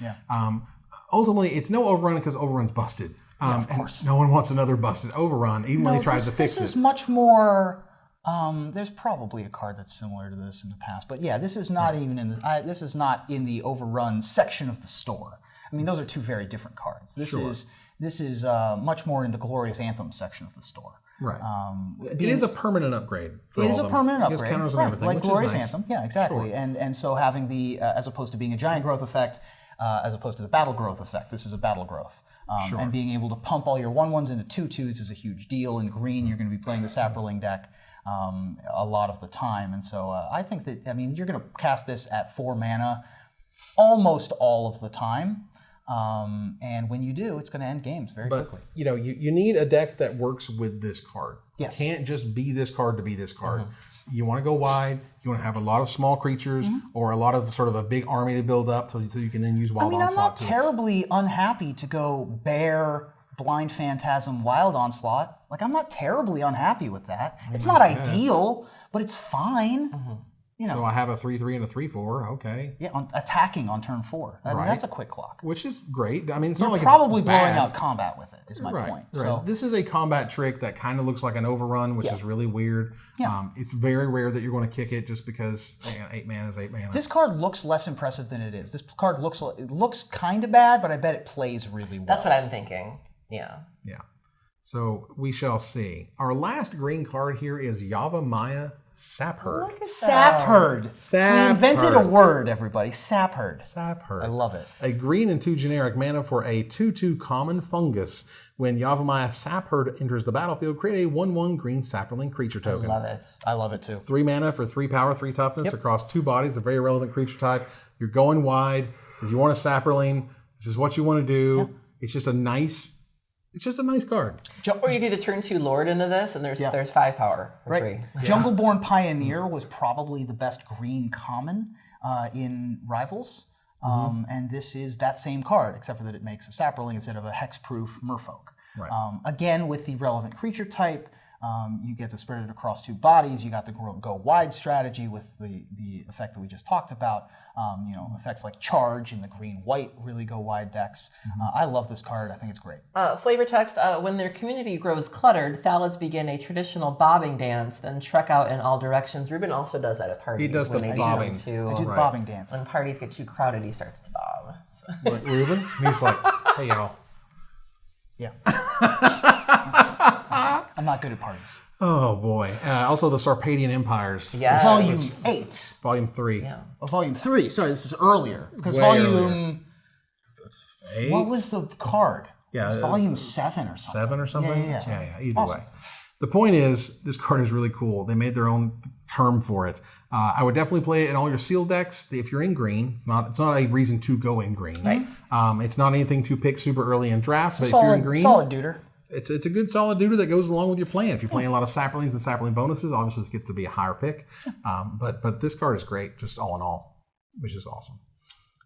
Ultimately, it's no overrun because overrun's busted. Of course. And no one wants another busted overrun, even when he tries to fix it. This is much more. There's probably a card that's similar to this in the past, but this is not even in the. This is not in the overrun section of the store. I mean, those are two very different cards. This is much more in the Glorious Anthem section of the store. Right. It is a permanent upgrade. It is a permanent upgrade. Counters and everything, like which Glorious is nice. Anthem. Yeah, exactly. Sure. And so having the as opposed to being a giant growth effect. As opposed to the battle growth effect. This is a battle growth. And being able to pump all your 1/1s into 2/2s is a huge deal. In green, you're going to be playing the Sapperling deck a lot of the time. And so I think that, you're going to cast this at 4 mana almost all of the time. And when you do, it's going to end games very quickly. You need a deck that works with this card. Yes. You can't just be this card to be this card. You want to go wide. You want to have a lot of small creatures or a lot of sort of a big army to build up so you can then use Wild Onslaught. I'm not terribly unhappy to go Bear, Blind Phantasm, Wild Onslaught. Like, I'm not terribly unhappy with that. It's not ideal, but it's fine. So I have a 3/3 and a 3/4. Okay. Yeah, attacking on turn 4. I mean, that's a quick clock. Which is great. I mean, it's You're not like probably it's blowing bad. out combat with it, is my point. Right. So This is a combat trick that kind of looks like an overrun, which is really weird. Yeah. It's very rare that you're going to kick it just because 8 mana is 8 mana. this card looks less impressive than it is. This card looks kind of bad, but I bet it plays really well. That's what I'm thinking. Yeah. Yeah. So we shall see. Our last green card here is Yavimaya Sapherd. Sapherd. We invented a word, everybody. Sapherd. Sapherd. I love it. A green and 2 generic mana for a 2/2 common fungus. When Yavimaya Sapherd enters the battlefield, create a 1/1 green sapling creature token. Love it. I love it too. 3 mana for 3 power, 3 toughness across 2 bodies, a very relevant creature type. You're going wide because you want a sapling. This is what you want to do. It's just a nice card. Or you do the turn 2 Lord into this, and there's 5 power for Right. 3. Jungleborn Pioneer was probably the best green common in Rivals. And this is that same card, except for that it makes a sapling instead of a hexproof merfolk. Right. Again, with the relevant creature type, you get to spread it across 2 bodies. You got the go wide strategy with the effect that we just talked about. Effects like Charge and the green-white really go wide decks. I love this card. I think it's great. Flavor text, when their community grows cluttered, Thalids begin a traditional bobbing dance, then trek out in all directions. Ruben also does that at parties. He does the when they bobbing. I do the bobbing dance. When parties get too crowded, he starts to bob. Like Ruben? And he's like, hey, y'all. Yeah. I'm not good at parties. Oh, boy. Also, the Sarpadian Empires. Yes. Volume 8. Volume 3. Yeah. Oh, volume 3. Sorry, this is earlier. Because Way volume... 8? What was the card? Yeah, It was volume 7 or something. 7 or something? Yeah. Either Awesome. way. The point is, this card is really cool. They made their own term for it. I would definitely play it in all your sealed decks if you're in green. It's not a reason to go in green. Right. It's not anything to pick super early in drafts. But if you're in green, Solid duder. it's a good solid duder that goes along with your plan. If you're playing a lot of saplings and sapling bonuses, obviously this gets to be a higher pick. But this card is great, just all in all, which is awesome.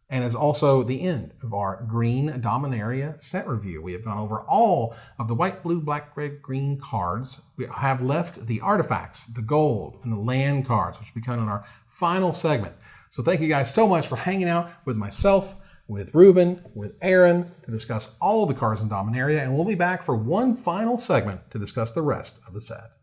And is also the end of our Green Dominaria set review. We have gone over all of the white, blue, black, red, green cards. We have left the artifacts, the gold, and the land cards, which become in our final segment. So thank you guys so much for hanging out with myself, with Ruben, with Aaron, to discuss all of the cards in Dominaria. And we'll be back for one final segment to discuss the rest of the set.